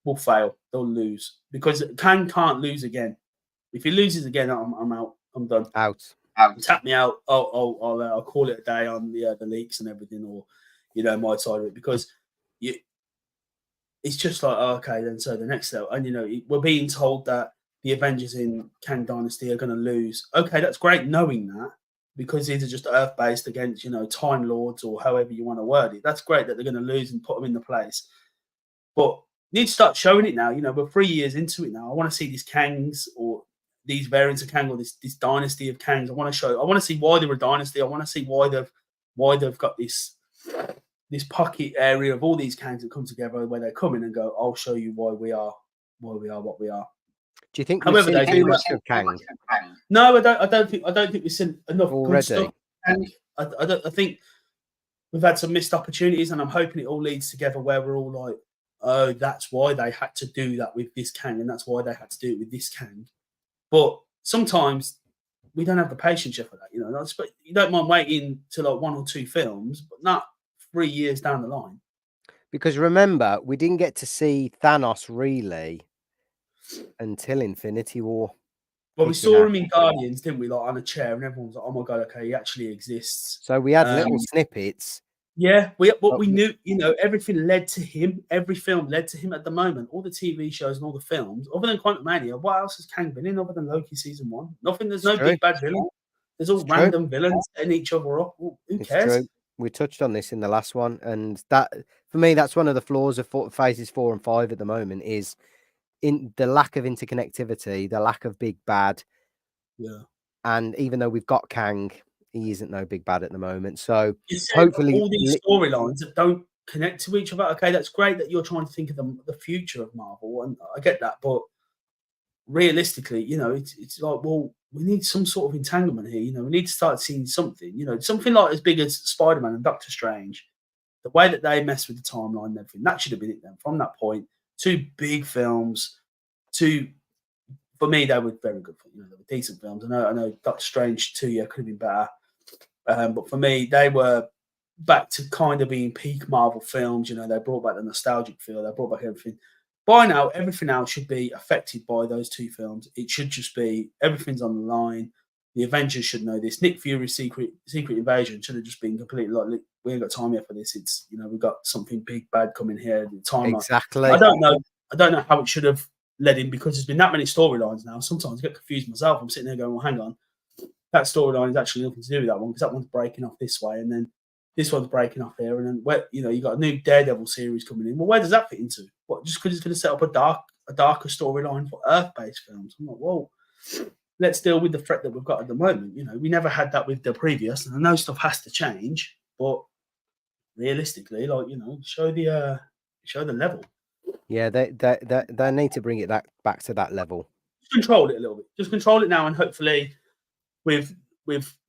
will fail. They'll lose, because Kang can't lose again. If he loses again, I'm out. I'm done.
Out.
Tap me out. I'll call it a day on the leaks and everything, or my side of it, because it's just like, okay, then so the next step, and we're being told that the Avengers in Kang Dynasty are going to lose. Okay, that's great knowing that, because these are just Earth-based against Time Lords, or however you want to word it. That's great that they're going to lose and put them in the place, but you need to start showing it now. We're 3 years into it now. I want to see these Kangs, or these variants of Kang, or this dynasty of Kangs. I want to see why they're a dynasty. I want to see why they've why they've got this pocket area of all these Kangs that come together where they come in and go, I'll show you why we are what we are.
Do you think
However,
we've seen too much of Kang?
No, I don't think we've seen enough
already.
Good stuff. And I think we've had some missed opportunities, and I'm hoping it all leads together where we're all like, oh, that's why they had to do that with this Kang, and that's why they had to do it with this Kang. But sometimes we don't have the patience for that, But you don't mind waiting to like 1 or 2 films, but not 3 years down the line.
Because remember, we didn't get to see Thanos really until Infinity War.
Well, we saw him in Guardians, didn't we? Like on a chair, and everyone's like, "Oh my god, okay, he actually exists."
So we had little snippets.
Yeah, we knew, everything led to him. Every film led to him. At the moment, all the TV shows and all the films, other than Quantumania, what else has Kang been in other than Loki season 1? Nothing. There's no big bad villain. There's all random villains setting each other up. Who cares?
True. We touched on this in the last one, and that for me, that's one of the flaws of phases 4 and 5 at the moment is in the lack of interconnectivity, the lack of big bad.
Yeah.
And even though we've got Kang, he isn't no big bad at the moment. So hopefully
all these storylines that don't connect to each other. Okay, that's great that you're trying to think of the future of Marvel, and I get that, but realistically, it's like, well, we need some sort of entanglement here. We need to start seeing something, something like as big as Spider-Man and Doctor Strange. The way that they mess with the timeline and everything, that should have been it then. From that point, 2 big films, for me, they were very good. They were decent films. I know Doctor Strange 2 could have been better. But for me, they were back to kind of being peak Marvel films. They brought back the nostalgic feel. They brought back everything. By now, everything else should be affected by those 2 films. It should just be everything's on the line. The Avengers should know this. Nick Fury's Secret Invasion should have just been completely like, we ain't got time here for this. It's we've got something big bad coming here. The timeline.
Exactly.
I don't know how it should have led in because there's been that many storylines now. Sometimes I get confused myself. I'm sitting there going, well, hang on. That storyline is actually nothing to do with that one because that one's breaking off this way, and then this one's breaking off here, and then where you got a new Daredevil series coming in. Well, where does that fit into? What, just because it's going to set up a darker storyline for Earth-based films? I'm like, well, let's deal with the threat that we've got at the moment. We never had that with the previous, and I know stuff has to change, but realistically, show the level.
Yeah, they need to bring it back to that level.
Just control it a little bit. Just control it now, and hopefully. With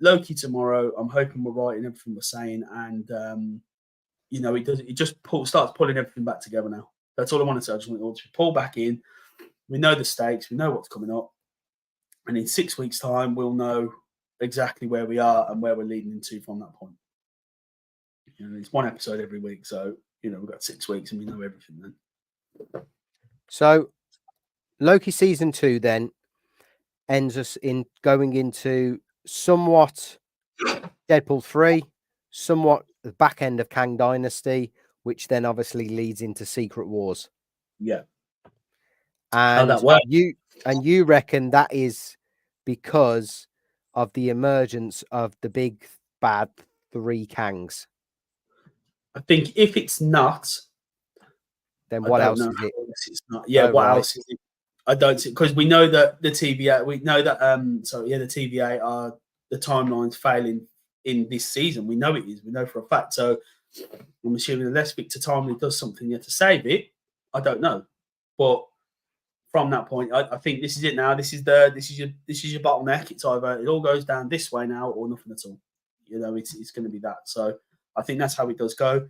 Loki tomorrow, I'm hoping we're right in everything we're saying, and it just starts pulling everything back together now. That's all I want to say. I just want it all to pull back in. We know the stakes, we know what's coming up, and in 6 weeks' time, we'll know exactly where we are and where we're leading into from that point. It's 1 episode every week, so we've got 6 weeks and we know everything then.
So, Loki season 2 then ends us in going into somewhat Deadpool 3, somewhat the back end of Kang Dynasty, which then obviously leads into Secret Wars.
Yeah.
And you reckon that is because of the emergence of the big bad 3 Kangs?
I think if it's not,
then what else is it?
It's not. Yeah, what else is it? I don't see, because we know that the TVA, the TVA are the timelines failing in this season. We know it is. We know for a fact. So I'm assuming unless Victor Timely does something to save it, I don't know. But from that point, I think this is it now. This is your bottleneck. It's either it all goes down this way now or nothing at all. It's going to be that. So I think that's how it does go.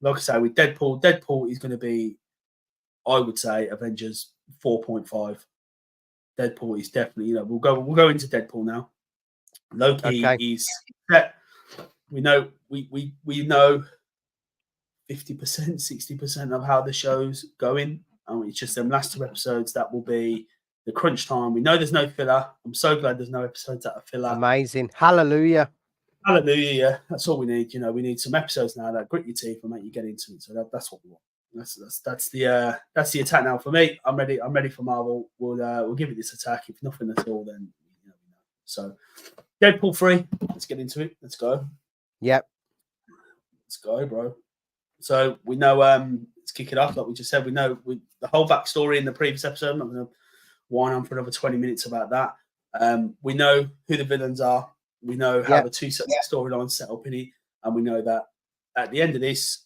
Like I say, with Deadpool is going to be, I would say, Avengers 4.5. Deadpool is definitely, we'll go into Deadpool now. Loki is set. We know 50%, 60% of how the show's going. And it's just them last 2 episodes that will be the crunch time. We know there's no filler. I'm so glad there's no episodes that are filler.
Amazing. Hallelujah.
Hallelujah, yeah. That's all we need. We need some episodes now that grit your teeth and make you get into it. So that's what we want. That's the attack now for me. I'm ready for Marvel. We'll give it this attack. If nothing at all, then So Deadpool 3. Let's get into it. Let's go.
Yep.
Let's go, bro. So we know. Let's kick it off. Like we just said, we know the whole backstory in the previous episode. I'm not going to whine on for another 20 minutes about that. We know who the villains are. We know how the 2 storylines set up in it. and we know that at the end of this,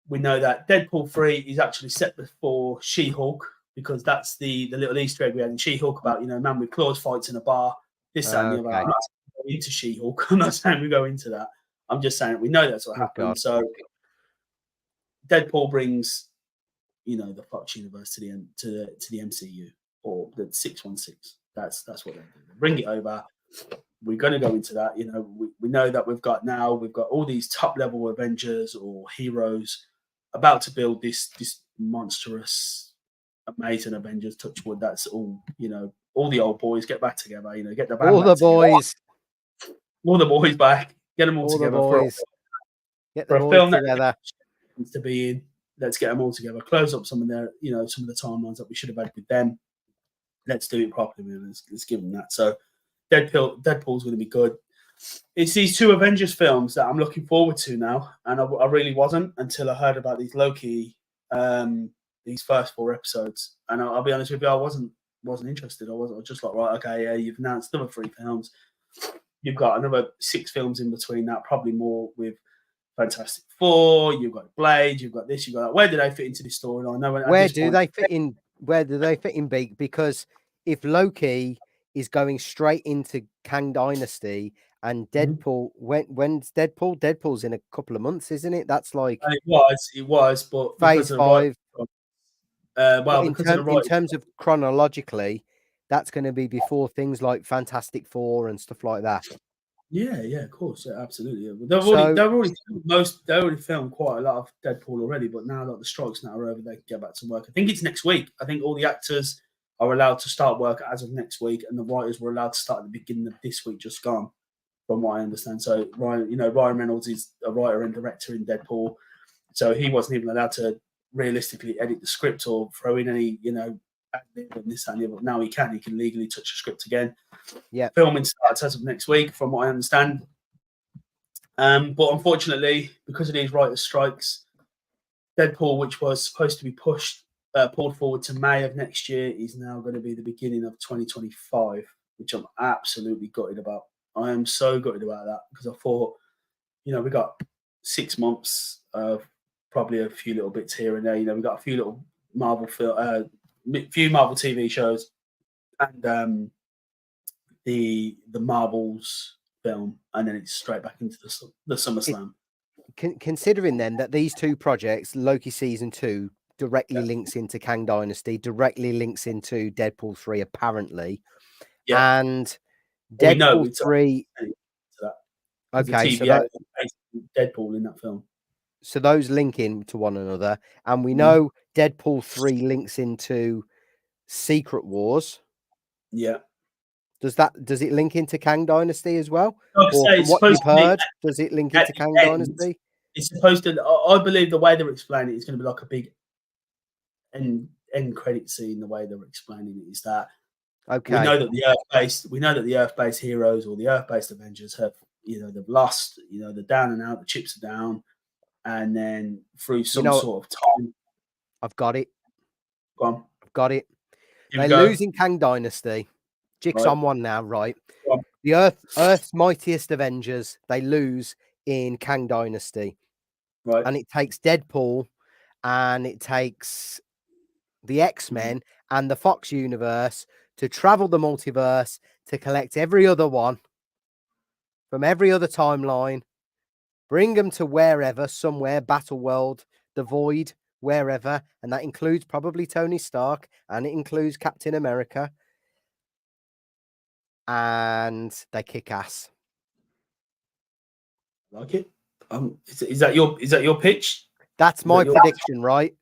we know that Deadpool 3 is actually set before She-Hulk, because that's the little Easter egg we had in She-Hulk about, man with claws fights in a bar, this, that, and the other. I'm not going into She-Hulk. I'm not saying we go into that. I'm just saying we know that's what happened. So Deadpool brings, the Fox universe to the MCU, or the 616. That's what they do. They bring it over. We're going to go into that. We know that we've got all these top level Avengers or heroes about to build this monstrous, amazing Avengers. Touch wood. That's all. All the old boys get back together. Get the band
all the boys,
all the boys back. Get them all together
get
for
the
a
boys
film
together.
that needs to be in. Let's get them all together. Close up some of their, some of the timelines that we should have had with them. Let's do it properly. Let's give them that. So Deadpool's going to be good. It's these two Avengers films that I'm looking forward to now, and I really wasn't until I heard about these Loki, these first 4 episodes. And I'll be honest with you, I wasn't interested. I was just like, right, okay, yeah, you've announced another 3 films. You've got another 6 films in between that, probably more with Fantastic Four. You've got Blade. You've got this. You've got that. Where do they fit into this storyline?
Where do they fit in? Where do they fit in, BEAK? Because if Loki is going straight into Kang Dynasty and Deadpool, when's Deadpool? Deadpool's in a couple of months, isn't it? That's like
it was, but
phase 5.
In
terms of chronologically, that's going to be before things like Fantastic Four and stuff like that.
Yeah, of course, yeah, absolutely. They've already filmed quite a lot of Deadpool already, but now that the strikes now are over, they can get back to work. I think it's next week. I think all the actors are allowed to start work as of next week, and the writers were allowed to start at the beginning of this week, just gone, from what I understand. So Ryan Reynolds is a writer and director in Deadpool, so he wasn't even allowed to realistically edit the script or throw in any, and this and the other. Now he can legally touch the script again.
Yeah,
filming starts as of next week, from what I understand. But unfortunately, because of these writers' strikes, Deadpool, which was supposed to be pulled forward to May of next year, is now going to be the beginning of 2025, which I'm absolutely gutted about. I am so gutted about that, because I thought, we got 6 months of probably a few little bits here and there. We got a few little Marvel TV shows, and the Marvels film, and then it's straight back into the SummerSlam.
Considering then that these 2 projects, Loki season 2 directly links into Kang Dynasty, directly links into Deadpool 3 apparently, and Deadpool 3. Okay, so
Deadpool in that film.
So those link into one another, and we know Deadpool 3 links into Secret Wars.
Yeah.
Does it link into Kang Dynasty as well?
Or from what you've heard,
does it link into Kang Dynasty?
It's supposed to. I believe the way they're explaining it is going to be like a big end credit scene. The way they're explaining it is that we know that the Earth-based heroes or the Earth-based Avengers have, they've lost. They're down and out. The chips are down, and then through some sort of time,
I've got it.
Go on.
I've got it. They're losing Kang Dynasty. Jig's on one now, right? The Earth's mightiest Avengers, they lose in Kang Dynasty.
Right.
And it takes Deadpool and it takes the X-Men and the Fox universe to travel the multiverse to collect every other one from every other timeline, bring them to wherever, somewhere, Battleworld, the Void, wherever, and that includes probably Tony Stark, and it includes Captain America. And they kick ass.
Like it. Is that your pitch?
That's my prediction, right?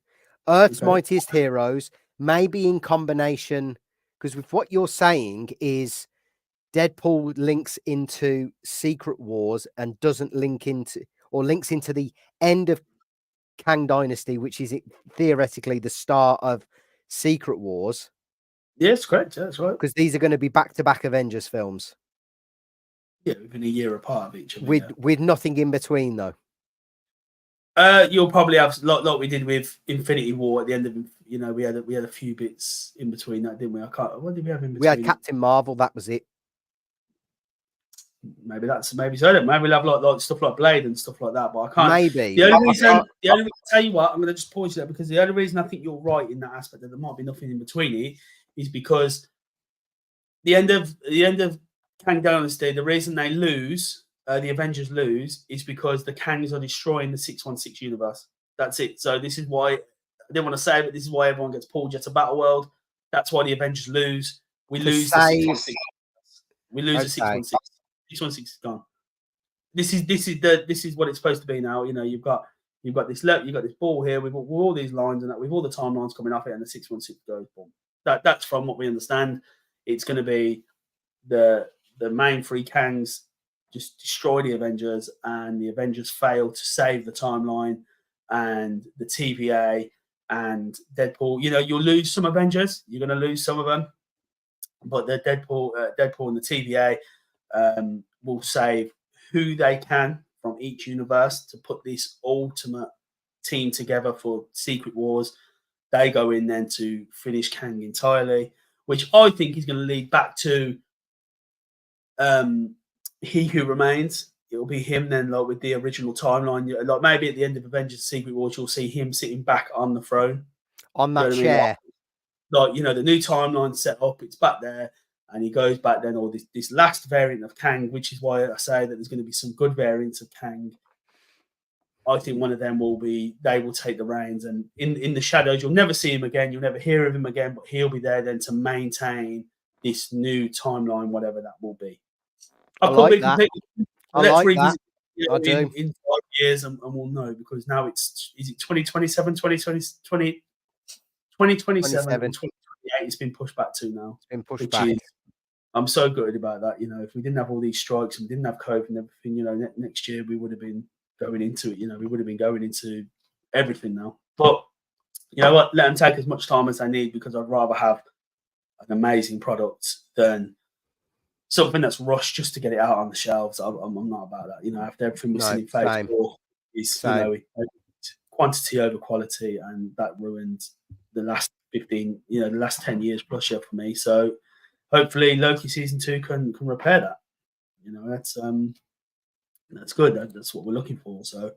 Earth's mightiest heroes, maybe in combination, because with what you're saying is Deadpool links into Secret Wars and doesn't link into, or links into the end of Kang Dynasty, which is theoretically the start of Secret Wars.
Yes, correct. Yeah, that's right.
Because these are going to be back-to-back Avengers films.
Yeah, within a year apart of each other.
With nothing in between, though.
You'll probably have like we did with Infinity War at the end of, we had a few bits in between that, didn't we? What did we have in between?
We had Captain Marvel. That was it.
maybe so. Maybe we'll have like stuff like Blade and stuff like that. But I can't.
Maybe
The only reason, tell you what, I'm going to just pause you there because the only reason I think you're right in that aspect that there might be nothing in between it is because the end of Kang Dynasty, the reason they lose, the Avengers lose, is because the Kangs are destroying the 616 universe. That's it. So this is why I didn't want to say, but this is why everyone gets pulled to Battle World. That's why the Avengers lose. We lose the 616. We lose the 616. 616 is gone. This is what it's supposed to be now. You know, you've got this ball here with all these lines and that with all the timelines coming off it, and the 616 goes boom. That's from what we understand. It's going to be the main three Kangs just destroy the Avengers, and the Avengers fail to save the timeline, and the TVA and Deadpool. You know, you'll lose some Avengers. You're going to lose some of them, but the Deadpool and the TVA will save who they can from each universe to put this ultimate team together for Secret Wars. They go in then to finish Kang entirely, which I think is going to lead back to He Who Remains. It'll be him then, like with the original timeline. Like maybe at the end of Avengers Secret Wars, you'll see him sitting back on the throne.
On that chair.
Like, you know, the new timeline set up, it's back there. And he goes back then, or this last variant of Kang, which is why I say that there's going to be some good variants of Kang. I think one of them they will take the reins, and in the shadows, you'll never see him again. You'll never hear of him again, but he'll be there then to maintain this new timeline, whatever that will be.
I like that.
Let's revisit in 5 years and we'll know, because now is it 2027, 2027, 2028 it's been pushed back to now.
It's been pushed back.
I'm so gutted about that. You know, if we didn't have all these strikes and we didn't have COVID and everything, you know, next year we would have been going into it. You know, we would have been going into everything now. But you know what? Let them take as much time as they need, because I'd rather have an amazing product than something that's rushed just to get it out on the shelves. I'm not about that. You know, after everything we've seen in Phase 4 is, you know, quantity over quality, and that ruined the last 15, you know, the last 10 years plus for me. So hopefully Loki season 2 can repair that. You know, that's good. That's what we're looking for. So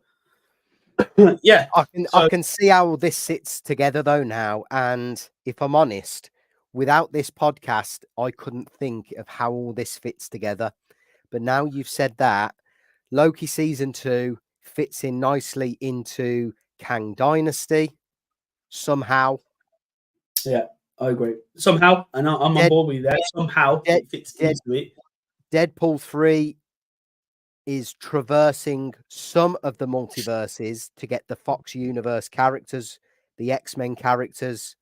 yeah,
I can see how this sits together though now. And if I'm honest, without this podcast, I couldn't think of how all this fits together. But now you've said that, Loki season 2 fits in nicely into Kang Dynasty somehow.
Yeah, I agree. Somehow, and I'm on board with you there. Somehow it fits into it.
Deadpool 3 is traversing some of the multiverses to get the Fox Universe characters, the X-Men characters,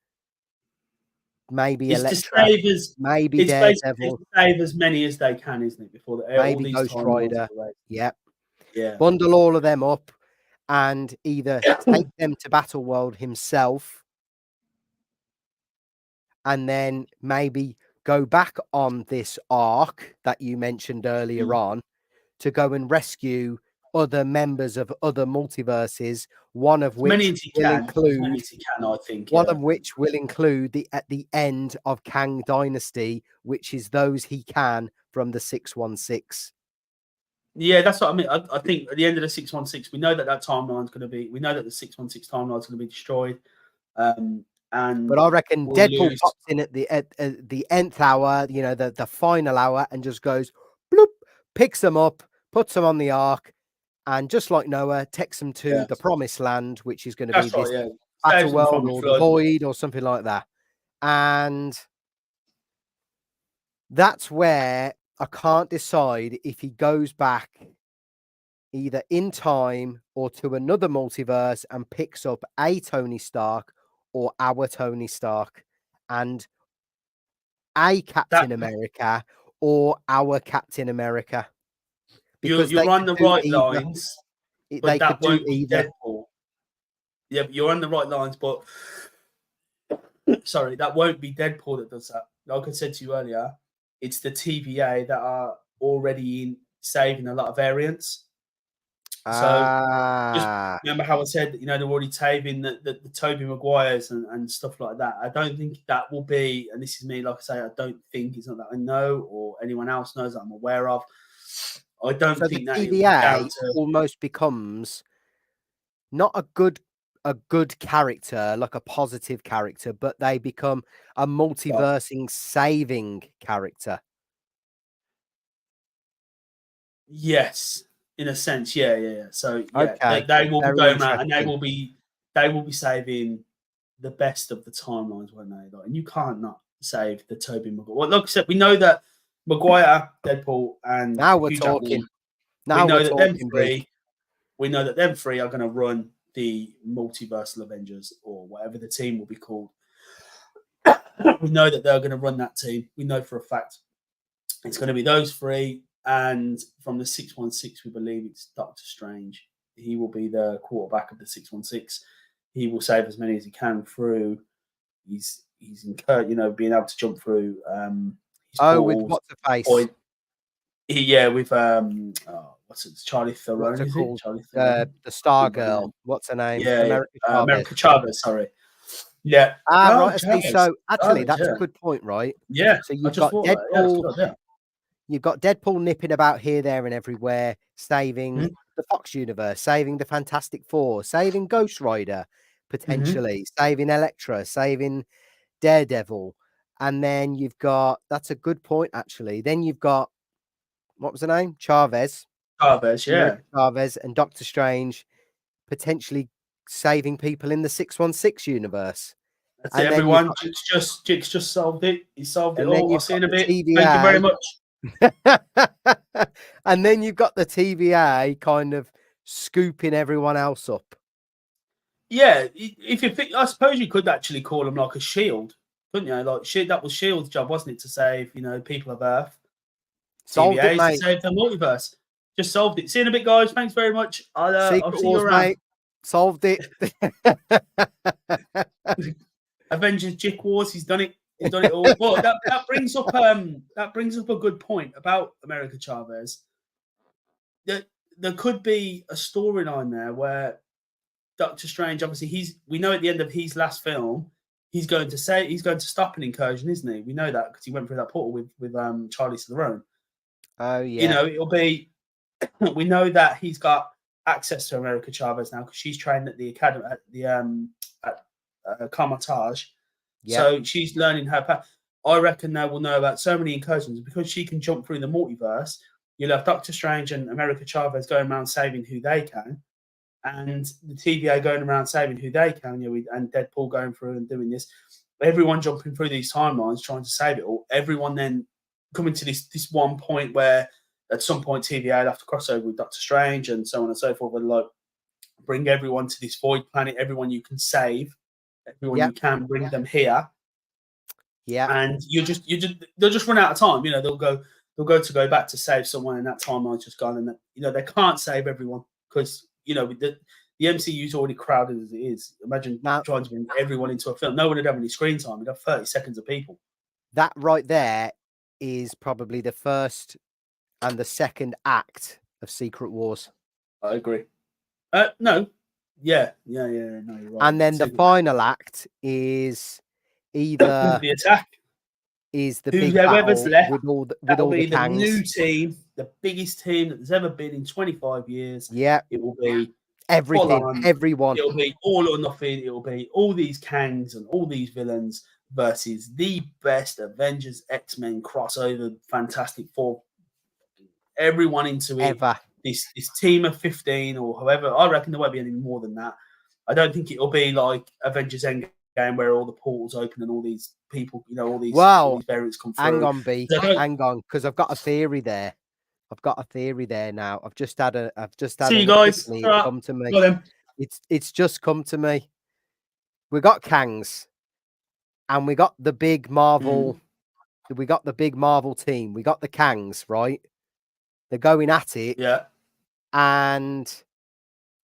maybe Elektra, maybe Daredevil.
To save as many as they can, isn't it? Before
maybe Ghost Rider. Yep. Yeah. Bundle all of them up and either take them to Battle World himself, and then maybe go back on this arc that you mentioned earlier on to go and rescue other members of other multiverses, one of which will include at the end of Kang Dynasty, which is those he can from the 616.
Yeah, that's what I mean. I think at the end of the 616, we know that timeline's going to be. We know that the 616 timeline's going to be destroyed.
But I reckon Deadpool pops in at the nth hour, you know, the final hour, and just goes bloop, picks them up, puts them on the ark, and just like Noah, takes them to the Promised Land, which is going to be this Battle World or the Void or something like that. And that's where I can't decide if he goes back either in time or to another multiverse and picks up a Tony Stark or our Tony Stark and a Captain America or our Captain America.
Because you're on the right lines, but that won't be Deadpool. Yeah, you're on the right lines, but sorry, that won't be Deadpool that does that. Like I said to you earlier, it's the TVA that are already saving a lot of variants. So just remember how I said that, you know, they're already saving the Tobey Maguires and stuff like that. I don't think that will be, and this is me, like I say, I don't think it's not that I know or anyone else knows that I'm aware of. I don't
So
think
the
that it will be down
TVA
to
almost becomes not a good character, like a positive character, but they become a multiversing saving character.
yes, in a sense, yeah. So yeah,
Okay,
they will be
very
going around and
interesting.
they will be saving the best of the timelines, won't they? Like, and you can't not save the Toby Maguire. Well, like I said, we know that Maguire, Deadpool, and
Now we're
Hugh
talking.
Jackman. We
Now we're
know that them
talking,
three.
Beak.
We know that them three are going to run the multiversal Avengers or whatever the team will be called. We know that they're going to run that team. We know for a fact it's going to be those three. And from the 616, we believe it's Doctor Strange. He will be the quarterback of the 616. He will save as many as he can through. He's incurred, being able to jump through his
With
portals.
what's the face?
With what's it? Charlie Theron,
What's it
is
called?
it? Charlie Theron.
The Star Girl. What's her name?
Yeah,
America Chavez.
America Chavez. Sorry. Yeah.
Right. I see.
Chavez.
So actually,
Chavez,
that's
yeah.
a good point, right?
Yeah.
So
I
you've
just
got
thought that. Yeah,
Deadpool.
that's good,
You've got Deadpool nipping about here, there, and everywhere, saving
Mhm.
the Fox universe, saving the Fantastic Four, saving Ghost Rider, potentially, saving Elektra, saving Daredevil. And then you've got, that's a good point, actually. Then you've got, what was the name? Chavez.
Chavez, yeah.
America Chavez and Doctor Strange potentially saving people in the 616 universe.
That's
And
it,
then you've
everyone. Jix just solved it. He solved it
and then
all. I'll
you've
see
got
you in a
the
bit. Thank you very
TVA.
much.
And then you've got the TVA kind of scooping everyone else up.
Yeah, if you think, I suppose you could actually call them like a shield, couldn't you? Like, that was Shield's job, wasn't it, to save people of Earth?
Solved
TVA
it,
is to
mate.
save the multiverse. Just solved it. See you in a bit, guys. Thanks very much. I'll
Secret
see you
Wars,
around.
mate. Solved it.
Avengers, Jick Wars. He's done it. He's done it all. But that brings up a good point about America Chavez. There could be a storyline there where Doctor Strange, obviously, we know at the end of his last film, he's going to stop an incursion, isn't he? We know that because he went through that portal with Charlie Theron.
Oh yeah.
It'll be. We know that he's got access to America Chavez now because she's trained at the academy at Carmitage.
Yep.
So she's learning her path. I reckon they will know about so many incursions because she can jump through the multiverse. You'll have Doctor Strange and America Chavez going around saving who they can, and the TVA going around saving who they can, and Deadpool going through and doing this. Everyone jumping through these timelines, trying to save it all. Everyone then coming to this one point where at some point TVA will have to cross over with Doctor Strange and so on and so forth, and like bring everyone to this void planet. Everyone you can save, everyone you can bring them here.
Yeah,
and they'll just run out of time. They'll go back to save someone, and that timeline's just gone. And they can't save everyone because the MCU is already crowded as it is. Imagine trying to bring everyone into a film. No one would have any screen time. You'd have 30 seconds of people.
That right there is probably the first and the second act of Secret Wars.
I agree. No. Yeah. No, you're right.
And then the final act is either
the attack.
Is the big battle
left
with all the Kangs.
New team, the biggest team that there's ever been in 25 years.
Yeah.
It will be
everything, everyone.
It'll be all or nothing. It will be all these Kangs and all these villains versus the best Avengers X-Men crossover Fantastic Four. Everyone into it.
Ever.
This team of 15 or however. I reckon there won't be any more than that. I don't think it'll be like Avengers Endgame where all the portals open and all these people, all these variants come through.
Hang on, B. Hang on, because I've got a theory there. Now. I've just had
See you guys.
Come to me. It's just come to me. We got Kangs, and we got the big Marvel. We got the big Marvel team. We got the Kangs, right? They're going at it.
Yeah.
And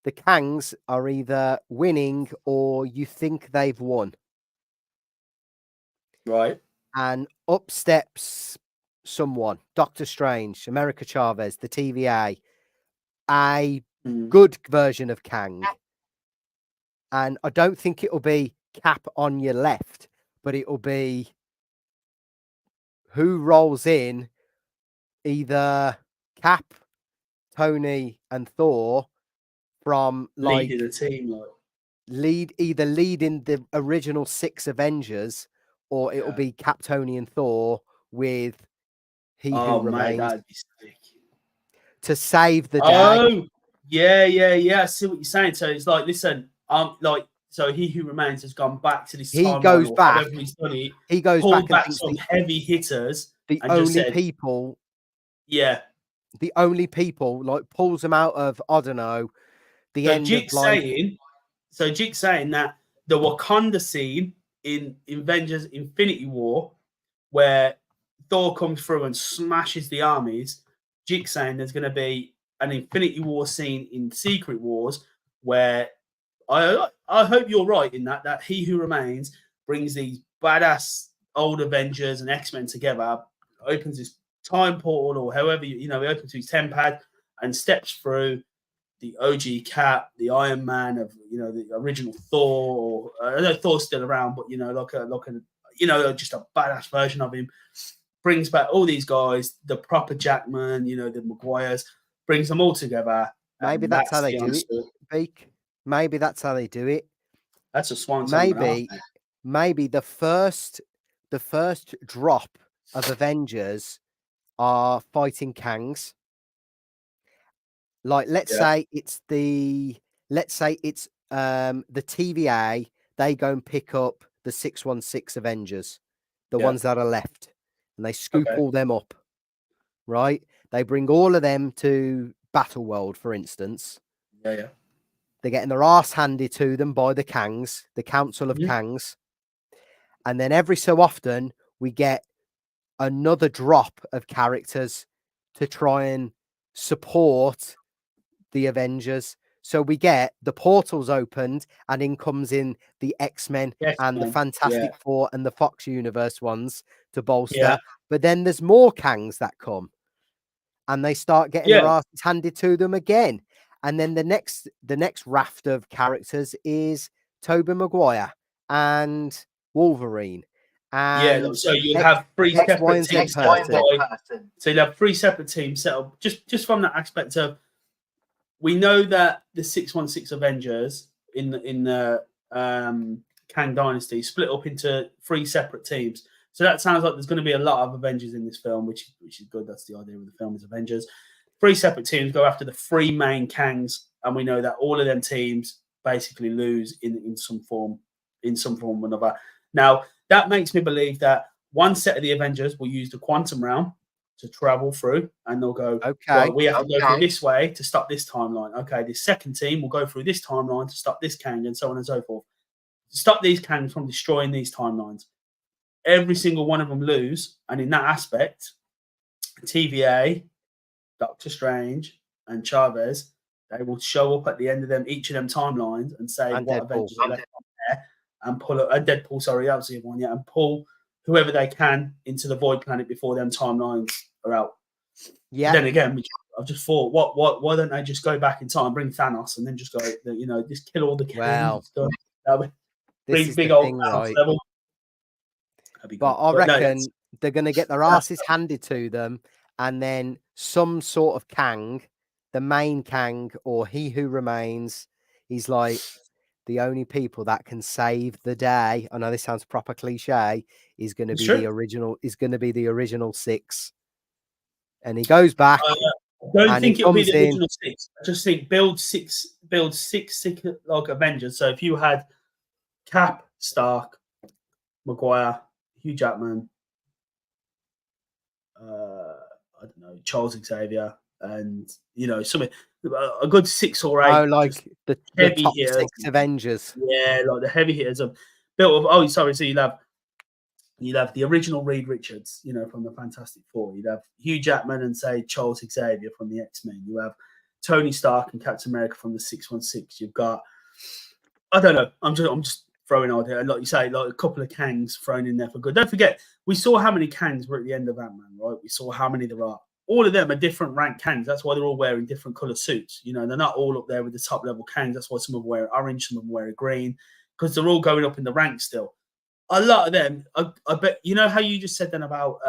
the Kangs are either winning or you think they've won.
Right.
And up steps someone, Doctor Strange, America Chavez, the TVA, a good version of Kang. And I don't think it'll be Cap on your left, but it'll be who rolls in either Cap, Tony, and Thor from like
leading a team, like
leading the original 6 Avengers, or it'll be Cap, Tony, and Thor with He Who Remains
that'd be sick.
to save the day.
Oh, yeah. I see what you're saying. So it's like, listen, like, so He Who Remains has gone back to this
He
timeline,
goes
or
back.
however he's done it.
He goes
pulled
back and
back some
thinks
heavy hitters.
The
and just
only
said,
people,
yeah,
the only people, like, pulls them out of, I don't know, the end of like.
Jig's saying that the Wakanda scene in Avengers Infinity War, where Thor comes through and smashes the armies, Jig's saying there's going to be an Infinity War scene in Secret Wars where I hope you're right in that He Who Remains brings these badass old Avengers and X-Men together, opens his time portal, or however, he opens his tempad and steps through the OG Cap, the Iron Man of, the original Thor, or I know Thor's still around, but, just a badass version of him, brings back all these guys, the proper Jackman, the Maguires, brings them all together.
Maybe that's how they do it, BEAK. Maybe that's how they do it.
That's a swan song.
Maybe the first drop of Avengers are fighting Kangs. Like, let's say it's the TVA. They go and pick up the 616 Avengers, the ones that are left, and they scoop all them up. Right? They bring all of them to Battleworld, for instance.
Yeah.
They're getting their arse handed to them by the Kangs, the Council of Kangs. And then every so often, we get another drop of characters to try and support the Avengers. So we get the portals opened, and in comes in the X-Men and the Fantastic Four and the Fox Universe ones to bolster. Yeah. But then there's more Kangs that come, and they start getting their asses handed to them again. And then the next raft of characters is Tobey Maguire and Wolverine. And
so you'll have 3 separate teams. So you'll have 3 separate teams set up just from that aspect of, we know that the 616 Avengers in the Kang Dynasty split up into 3 separate teams. So that sounds like there's going to be a lot of Avengers in this film, which is good. That's the idea of the film, is Avengers. 3 separate teams go after the 3 main Kangs, and we know that all of them teams basically lose in some form or another. Now, that makes me believe that one set of the Avengers will use the quantum realm to travel through, and they'll go, well, we have to go through this way to stop this timeline. Okay, the second team will go through this timeline to stop this Kang, and so on and so forth. To stop these Kangs from destroying these timelines. Every single one of them lose, and in that aspect, TVA, Doctor Strange, and Chavez, they will show up at the end of each of them timelines and say what Avengers are left on there, and pull up Deadpool, sorry, that was the other one, and pull whoever they can into the Void Planet before them timelines are out. Yeah. Then again, I've just thought, why don't they just go back in time, bring Thanos, and then just go, just kill all the Kangs. Wow. Big old thing, right? Level.
But I reckon they're going to get their asses handed to them, and then some sort of Kang, the main Kang, or He Who Remains, he's like, the only people that can save the day, I know this sounds proper cliche, is going to be the original. Is going to be the original 6, and he goes back.
I don't think it'll be the original 6. I just think build six like Avengers. So if you had Cap, Stark, Maguire, Hugh Jackman, I don't know, Charles Xavier, and something, a good 6 or 8.
Oh, like the top hitters. 6 Avengers.
Yeah, like the heavy hitters of built of. Oh, sorry. So you'd have the original Reed Richards, from the Fantastic Four. You'd have Hugh Jackman and say Charles Xavier from the X-Men. You have Tony Stark and Captain America from the 616. You've got, I don't know. I'm just throwing out there, like you say, like a couple of Kangs thrown in there for good. Don't forget, we saw how many Kangs were at the end of Ant-Man, right? We saw how many there are. All of them are different rank Kangs. That's why they're all wearing different color suits. They're not all up there with the top level Kangs. That's why some of them wear orange, some of them wear green, because they're all going up in the ranks still. A lot of them, I bet, how you just said then about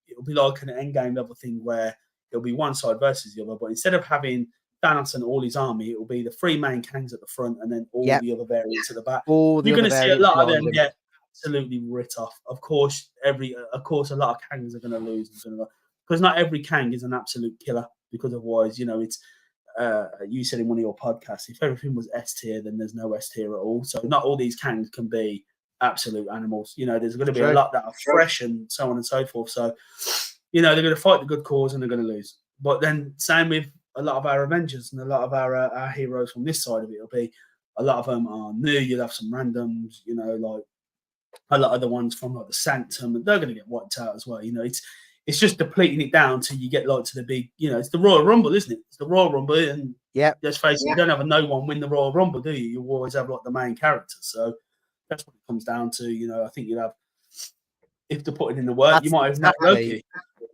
it'll be like an endgame level thing where it'll be one side versus the other. But instead of having Thanos and all his army, it will be the 3 main Kangs at the front and then all the other variants at the back. You're going to see a lot of them get absolutely writ off. Of course, a lot of Kangs are going to lose because not every Kang is an absolute killer. Because otherwise, it's you said in one of your podcasts, if everything was S tier, then there's no S tier at all. So not all these Kangs can be absolute animals. There's going to be a lot that are fresh and so on and so forth. So, they're going to fight the good cause and they're going to lose. But then same with a lot of our Avengers and a lot of our heroes from this side of it. It'll be a lot of them are new. You'll have some randoms, like a lot of the ones from like the Sanctum, and they're going to get wiped out as well. It's just depleting it down till you get like to the big, it's the Royal Rumble, isn't it? It's the Royal Rumble, and let's face it, you don't have a no one win the Royal Rumble, do you? You always have like the main character. So that's what it comes down to. I think you'll have, if to put it in the work, you might have Loki.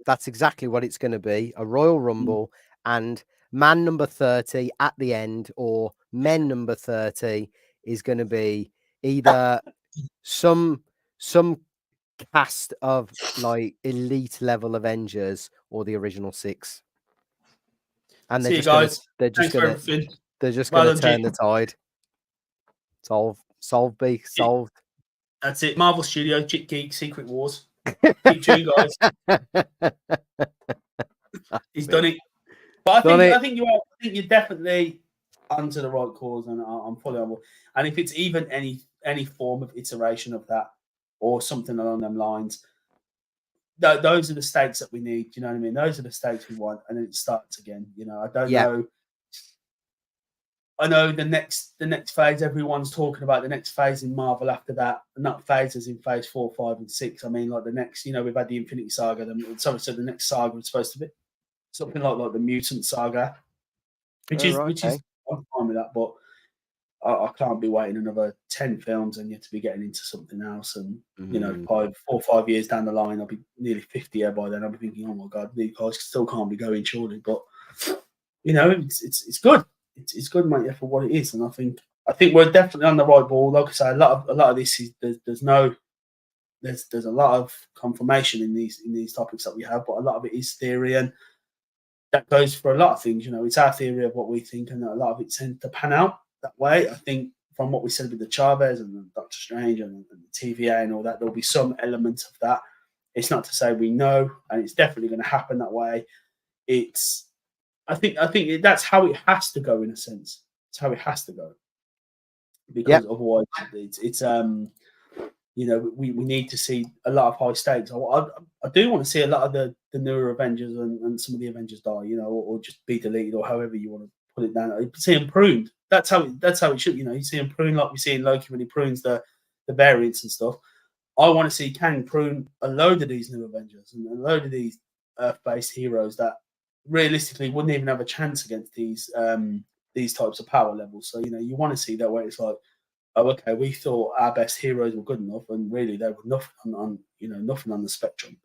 That's exactly what it's going to be, a Royal Rumble and man number 30 at the end, or men number 30 is going to be either some cast of like elite level Avengers or the original 6. And they're just going to turn the tide. Solve BEAK, solved.
That's it. Marvel Studios, Jit Geek, Secret Wars. Keep tuned, guys. He's done it. But I think you're definitely onto the right cause, and I'm fully on board. And if it's even any form of iteration of that or something along them lines, those are the stakes that we need. You know what I mean? Those are the stakes we want, and then it starts again. I don't know. I know the next phase. Everyone's talking about the next phase in Marvel after that. Not phases in phase 4, 5, and 6. I mean, like the next. We've had the Infinity Saga. So the next saga was supposed to be something like the Mutant Saga, which is I'm fine with that, but I can't be waiting another 10 films and yet to be getting into something else. And 4 or 5 years down the line, I'll be nearly 50 here by then. I'll be thinking, oh my god, these guys still can't be going surely. But it's good. It's good, mate, for what it is. And I think we're definitely on the right ball. Like I say, a lot of this is there's a lot of confirmation in these topics that we have, but a lot of it is theory, and that goes for a lot of things. It's our theory of what we think, and a lot of it tends to pan out that way. I think from what we said with the Chavez and the Doctor Strange and the TVA and all that, there'll be some element of that. It's not to say we know, and it's definitely going to happen that way. I think that's how it has to go, in a sense. It's how it has to go, because otherwise, we need to see a lot of high stakes. I do want to see a lot of the newer Avengers and some of the Avengers die, or just be deleted, or however you want to put it down. See them pruned. That's how it should. You see them pruned like we see in Loki when he prunes the variants and stuff. I want to see Kang prune a load of these new Avengers and a load of these Earth-based heroes that realistically wouldn't even have a chance against these types of power levels. So you want to see that where it's like, oh, okay, we thought our best heroes were good enough, and really they were nothing on the spectrum.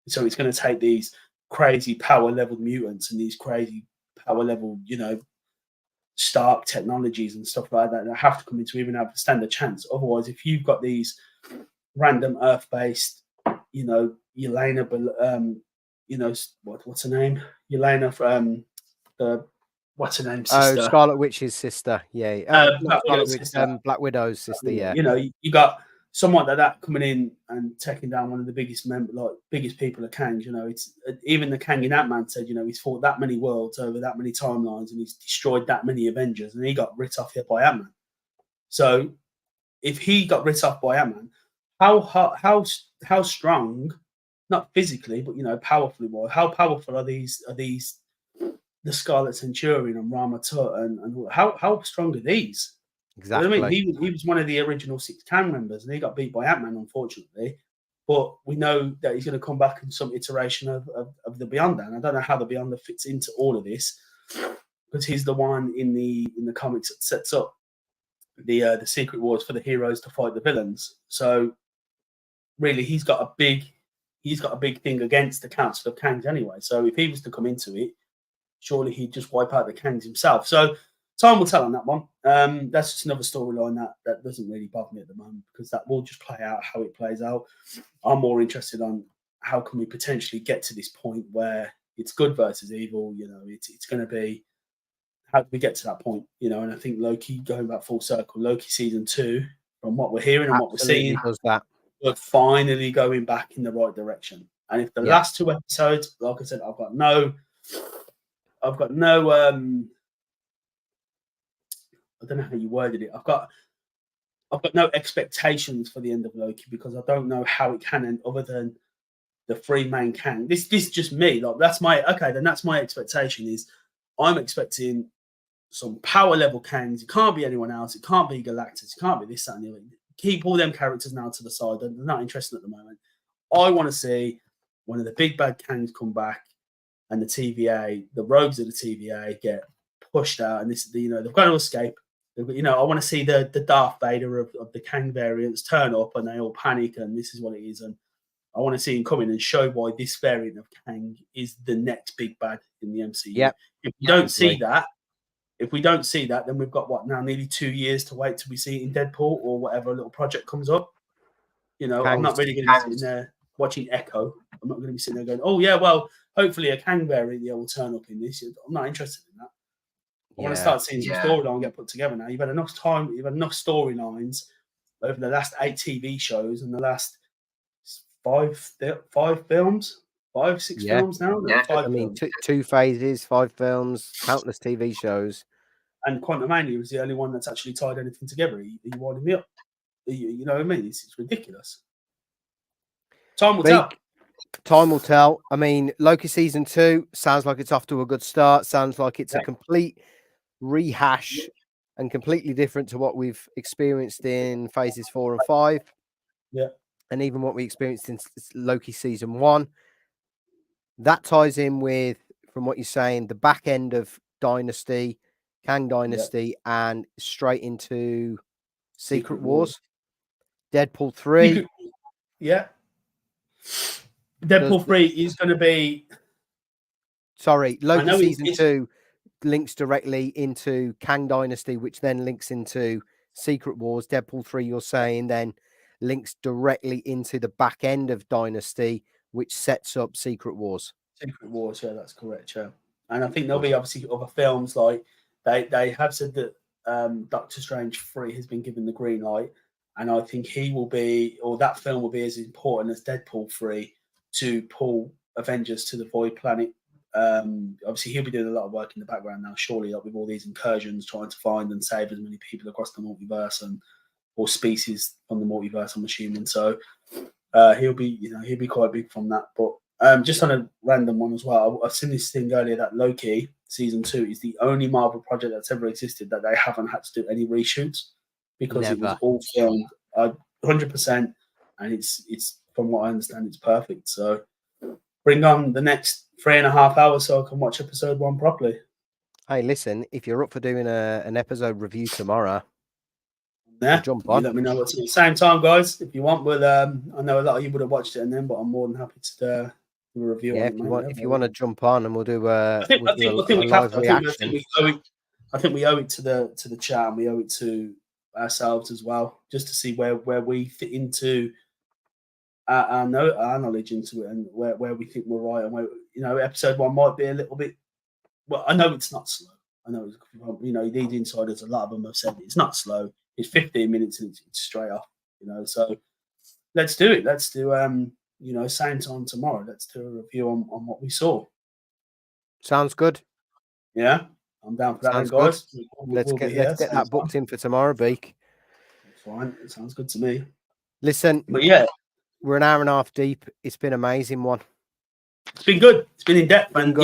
So it's going to take these crazy power level mutants and these crazy power level, Stark technologies and stuff like that have to come in to even have a stand a chance. Otherwise, if you've got these random Earth based, Yelena, what's her name? Yelena from what's her name? Sister?
Oh, Scarlet Witch's sister. Yeah. Black Widow's sister. Yeah.
You got someone like that coming in and taking down one of the biggest people of Kang. It's even the Kang in Ant-Man said, he's fought that many worlds over that many timelines and he's destroyed that many Avengers, and he got writ off here by Ant-Man. So if he got writ off by Ant-Man, how strong, not physically, but powerfully wise, how powerful are these the Scarlet Centurion and Rama Tut and how strong are these?
Exactly.
I mean, he was one of the original 6 Kang members, and he got beat by Ant-Man, unfortunately. But we know that he's going to come back in some iteration of the Beyonder, and I don't know how the Beyonder fits into all of this, because he's the one in the comics that sets up the Secret Wars for the heroes to fight the villains. So really, he's got a big thing against the Council of Kangs anyway. So if he was to come into it, surely he'd just wipe out the Kangs himself. So time will tell on that one. That's just another storyline that doesn't really bother me at the moment, because that will just play out how it plays out. I'm more interested on how can we potentially get to this point where it's good versus evil. You know, it's going to be how do we get to that point? You know, and I think Loki, going back full circle, Loki season 2, from what we're hearing and what we're seeing,
does that.
We're finally going back in the right direction. And if the last 2 episodes, like I said, I've got no I don't know how you worded it. I've got no expectations for the end of Loki because I don't know how it can end other than the 3 main Kang. This is just me. Like that's my expectation is I'm expecting some power level Kangs. It can't be anyone else. It can't be Galactus. It can't be this, that, and the other. Keep all them characters now to the side. They're not interested at the moment. I want to see one of the big bad Kangs come back and the TVA, the rogues of the TVA, get pushed out. And this, they've got to escape. I want to see the Darth Vader of the Kang variants turn up and they all panic and this is what it is. And I want to see him come in and show why this variant of Kang is the next big bad in the MCU.
Yep.
If we don't see that, then we've got nearly 2 years to wait till we see it in Deadpool or whatever little project comes up. I'm not really going to be sitting there watching Echo. I'm not going to be sitting there going, oh yeah, well, hopefully a Kang variant will turn up in this. I'm not interested in that. I want to start seeing some storyline get put together now. You've had enough time. You've had enough storylines over the last 8 TV shows and the last 5 films. 5, 6 films now.
Yeah, 2 phases, 5 films, countless TV shows.
And Quantumania was the only one that's actually tied anything together. He winded me up. You know what I mean? It's ridiculous. Time will tell.
Time will tell. I mean, Loki season 2 sounds like it's off to a good start. Sounds like it's a complete rehash and completely different to what we've experienced in phases 4 and 5.
Yeah.
And even what we experienced in Loki season 1. That ties in with, from what you're saying, the back end of Dynasty, Kang Dynasty, and straight into Secret Wars. Deadpool 3.
Deadpool 3 is going to be...
Sorry, Loki season 2 links directly into Kang Dynasty, which then links into Secret Wars. Deadpool 3, you're saying, then links directly into the back end of Dynasty, which sets up Secret Wars.
Secret Wars, yeah, that's correct, yeah. And I think there'll be obviously other films, like they have said that Doctor Strange 3 has been given the green light, and I think he will be, or that film will be as important as Deadpool 3 to pull Avengers to the Void Planet. Obviously he'll be doing a lot of work in the background now, surely, like with all these incursions, trying to find and save as many people across the multiverse or species on the multiverse, I'm assuming. So he'll be quite big from that. But just on a random one as well, I've seen this thing earlier that Loki season 2 is the only Marvel project that's ever existed that they haven't had to do any reshoots because it was all filmed 100%, and it's from what I understand, it's perfect. So bring on the next 3.5 hours so I can watch episode 1 properly.
Hey, listen, if you're up for doing an episode review tomorrow,
jump on. You let me know what's at the same time, guys. If you want, we'll I know a lot of you would have watched it and then, but I'm more than happy to do a review on it.
If you want to jump on and we'll do a
live reaction. I think we owe it to the chat, and we owe it to ourselves as well, just to see where we fit into our knowledge into it and where we think we're right, and where episode 1 might be a little bit. Well, I know it's not slow. I know these insiders, a lot of them have said it's not slow. It's 15 minutes and it's straight off. So let's do it. Let's do same time tomorrow. Let's do a review on what we saw.
Sounds good.
Yeah, I'm down for that, guys.
Let's get that booked in for tomorrow, Beak.
Fine, it sounds good to me.
Listen,
but yeah,
we're an hour and a half deep. It's been an amazing one.
It's been good. It's been in depth, and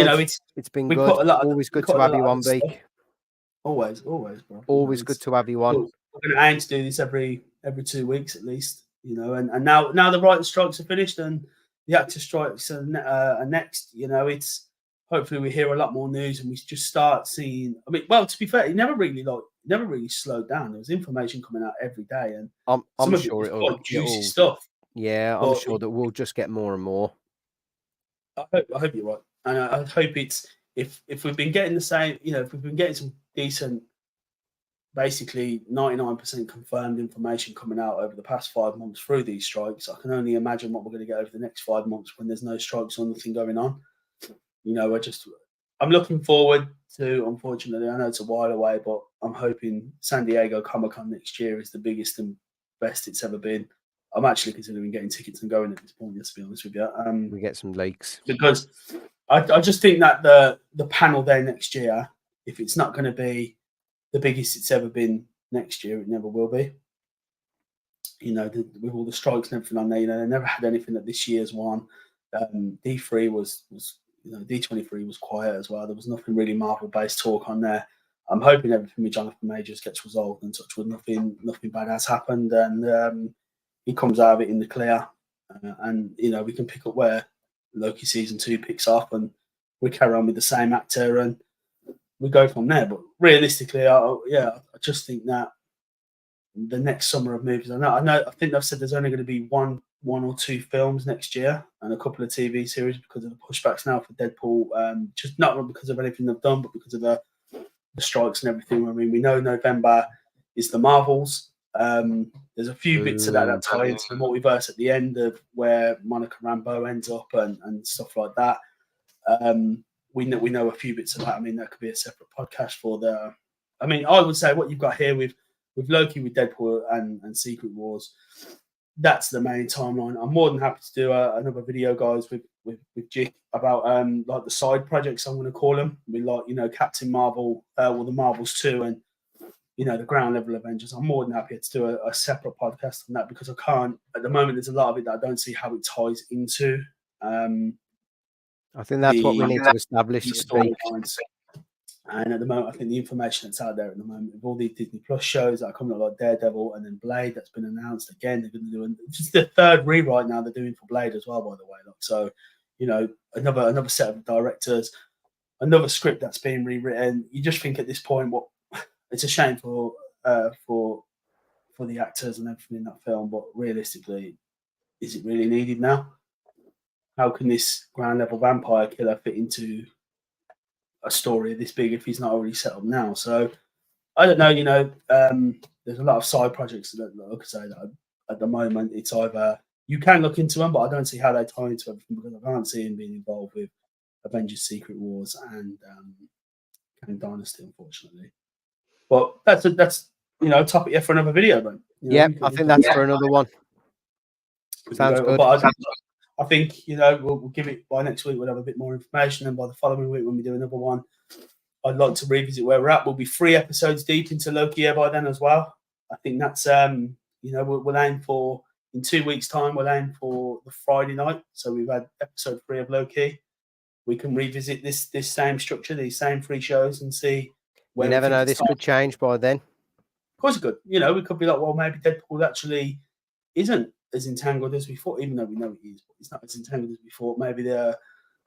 it's been good. Always good to have you on, Beak.
Always, bro.
Always good to have you on.
We're going to aim to do this every 2 weeks at least, and now the writer strikes are finished and the actor strikes are next. It's hopefully we hear a lot more news and we just start seeing. I mean, well, to be fair, it never really slowed down. There was information coming out every day, and
I'm sure it'll
juicy stuff.
Yeah, I'm sure that we'll just get more and more.
I hope you're right, and I hope it's if we've been getting the same, if we've been getting some decent, basically 99% confirmed information coming out over the past 5 months through these strikes, I can only imagine what we're going to get over the next 5 months when there's no strikes or nothing going on. I'm looking forward to. Unfortunately, I know it's a while away, but I'm hoping San Diego Comic-Con next year is the biggest and best it's ever been. I'm actually considering getting tickets and going at this point, just to be honest with you.
We get some leaks
because I just think that the panel there next year, if it's not going to be the biggest it's ever been next year, it never will be. With all the strikes and everything on there, they never had anything at this year's one. D3 was D23 was quiet as well. There was nothing really Marvel-based talk on there. I'm hoping everything with Jonathan Majors gets resolved and touch wood, nothing bad has happened, and he comes out of it in the clear. And we can pick up where Loki season 2 picks up, and we carry on with the same actor, and we go from there. But realistically, I just think that the next summer of movies, I think they've said there's only going to be one or two films next year and a couple of TV series because of the pushbacks now for Deadpool. Just not because of anything they've done, but because of the strikes and everything. I mean, we know November is the Marvels. There's a few bits of that tie into the multiverse at the end of where Monica Rambeau ends up and stuff like that. We know a few bits of that. I mean, that could be a separate podcast for the. I mean, I would say what you've got here with Loki, with Deadpool and Secret Wars, that's the main timeline. I'm more than happy to do another video, guys, with JGITW about like the side projects, I'm going to call them. We like Captain Marvel, or the Marvels 2, and the ground level Avengers. I'm more than happy to do a separate podcast on that because I can't at the moment. There's a lot of it that I don't see how it ties into.
I think that's what we need to establish.
Storylines. And at the moment, I think the information that's out there at the moment, with all these Disney Plus shows that are coming up, like Daredevil and then Blade, that's been announced again. They're going to do just the third rewrite now they're doing for Blade as well, by the way. So, another set of directors, another script that's being rewritten. You just think at this point, it's a shame for the actors and everything in that film, but realistically, is it really needed now? How can this ground level vampire killer fit into a story this big if he's not already set up now? So I don't know. There's a lot of side projects that, like I say, that at the moment it's either you can look into them, but I don't see how they tie into everything because I can't see him being involved with Avengers: Secret Wars and Kang Dynasty, unfortunately. But that's topic for another video, then.
I think that's for another one. Sounds good.
But I think we'll give it by next week. We'll have a bit more information, and by the following week when we do another one, I'd like to revisit where we're at. We'll be 3 episodes deep into Loki by then as well. I think that's we'll aim for in 2 weeks' time. We'll aim for the Friday night. So we've had episode 3 of Loki. We can revisit this same structure, these same 3 shows, and see.
You never know. This could change by then.
Of course it could. We could be like, well, maybe Deadpool actually isn't as entangled as we thought, even though we know it is. But it's not as entangled as we thought. Maybe the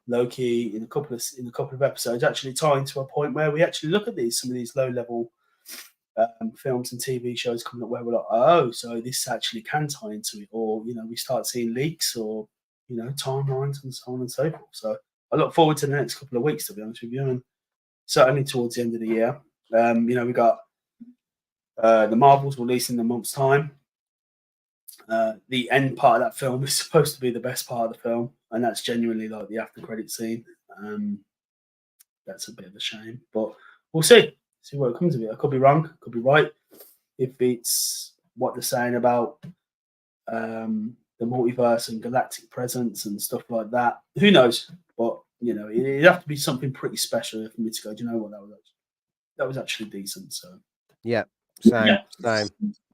Loki in a couple of episodes actually tie into a point where we actually look at some of these low level films and TV shows coming up where we're like, oh, so this actually can tie into it, or we start seeing leaks or timelines and so on and so forth. So I look forward to the next couple of weeks, to be honest with you, and certainly towards the end of the year. We got the Marvels releasing in a month's time. The end part of that film is supposed to be the best part of the film, and that's genuinely like the after credit scene. That's a bit of a shame, but we'll see what comes of it. I could be wrong, could be right. If it's what they're saying about the multiverse and galactic presence and stuff like that, who knows? But it'd have to be something pretty special for me to go, do you know what, that was actually decent. So
yeah, same.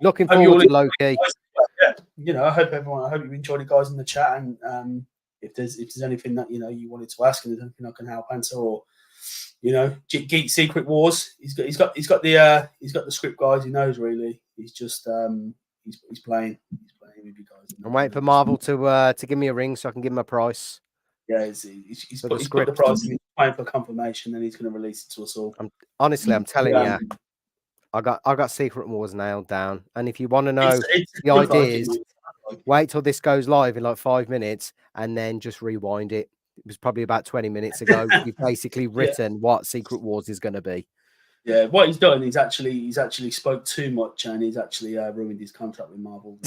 Looking forward to Loki.
I hope you enjoyed it, guys, in the chat, and if there's anything that you wanted to ask and there's anything I can help answer, or Geek Secret Wars, he's got the script, guys. He knows, really. He's just he's playing with you guys.
I'm waiting for Marvel to give me a ring so I can give him a price.
Yeah, he's put the price. He's playing for confirmation, and he's going to release it to us all.
I'm telling you, I got Secret Wars nailed down. And if you want to know the ideas, wait till this goes live in like 5 minutes, and then just rewind it. It was probably about 20 minutes ago. We've basically written what Secret Wars is going to be.
Yeah, what he's done, he's actually spoke too much, and he's actually ruined his contract with Marvel.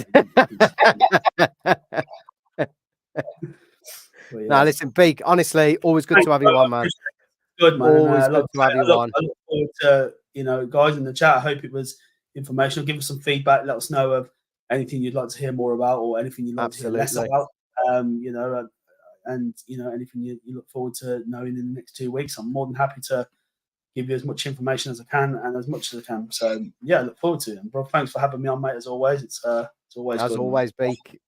Now, listen, Beak, honestly, always good to have you on, man.
Good, man.
Always good to have you on.
I look forward to, guys in the chat. I hope it was informational. Give us some feedback. Let us know of anything you'd like to hear more about or anything you'd like to hear less about. And anything you look forward to knowing in the next 2 weeks. I'm more than happy to give you as much information as I can and as much as I can. So yeah, I look forward to it. And bro, thanks for having me on, mate. As always, it's always
as
good,
always, Beak.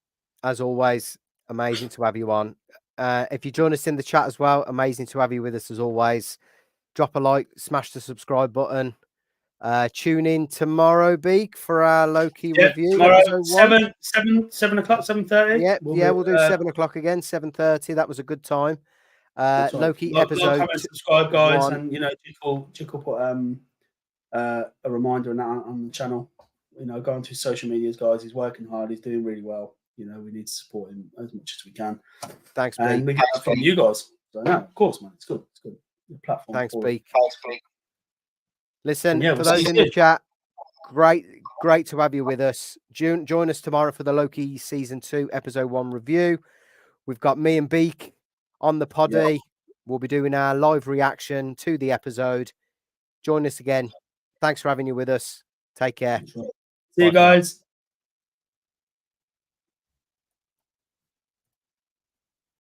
As always, amazing to have you on. If you join us in the chat as well, amazing to have you with us as always. Drop a like, smash the subscribe button. Tune in tomorrow, Beak, for our Loki review.
Tomorrow, 7 o'clock, 7:30.
We'll do 7 o'clock again, 7:30. That was a good time. Loki episode.
Comment, subscribe, guys, and Jickle put a reminder on that on the channel. Go onto his social medias, guys. He's working hard. He's doing really well. We need to support him as much as we can.
Thanks,
and
Beak.
we get that from you guys. So no, of course, man. It's good. It's good. The platform.
Thanks, Beak. Listen, for those in the chat, great to have you with us. Join us tomorrow for the Loki Season 2, Episode 1 review. We've got me and Beak on the poddy. We'll be doing our live reaction to the episode. Join us again. Thanks for having you with us. Take care.
See you guys.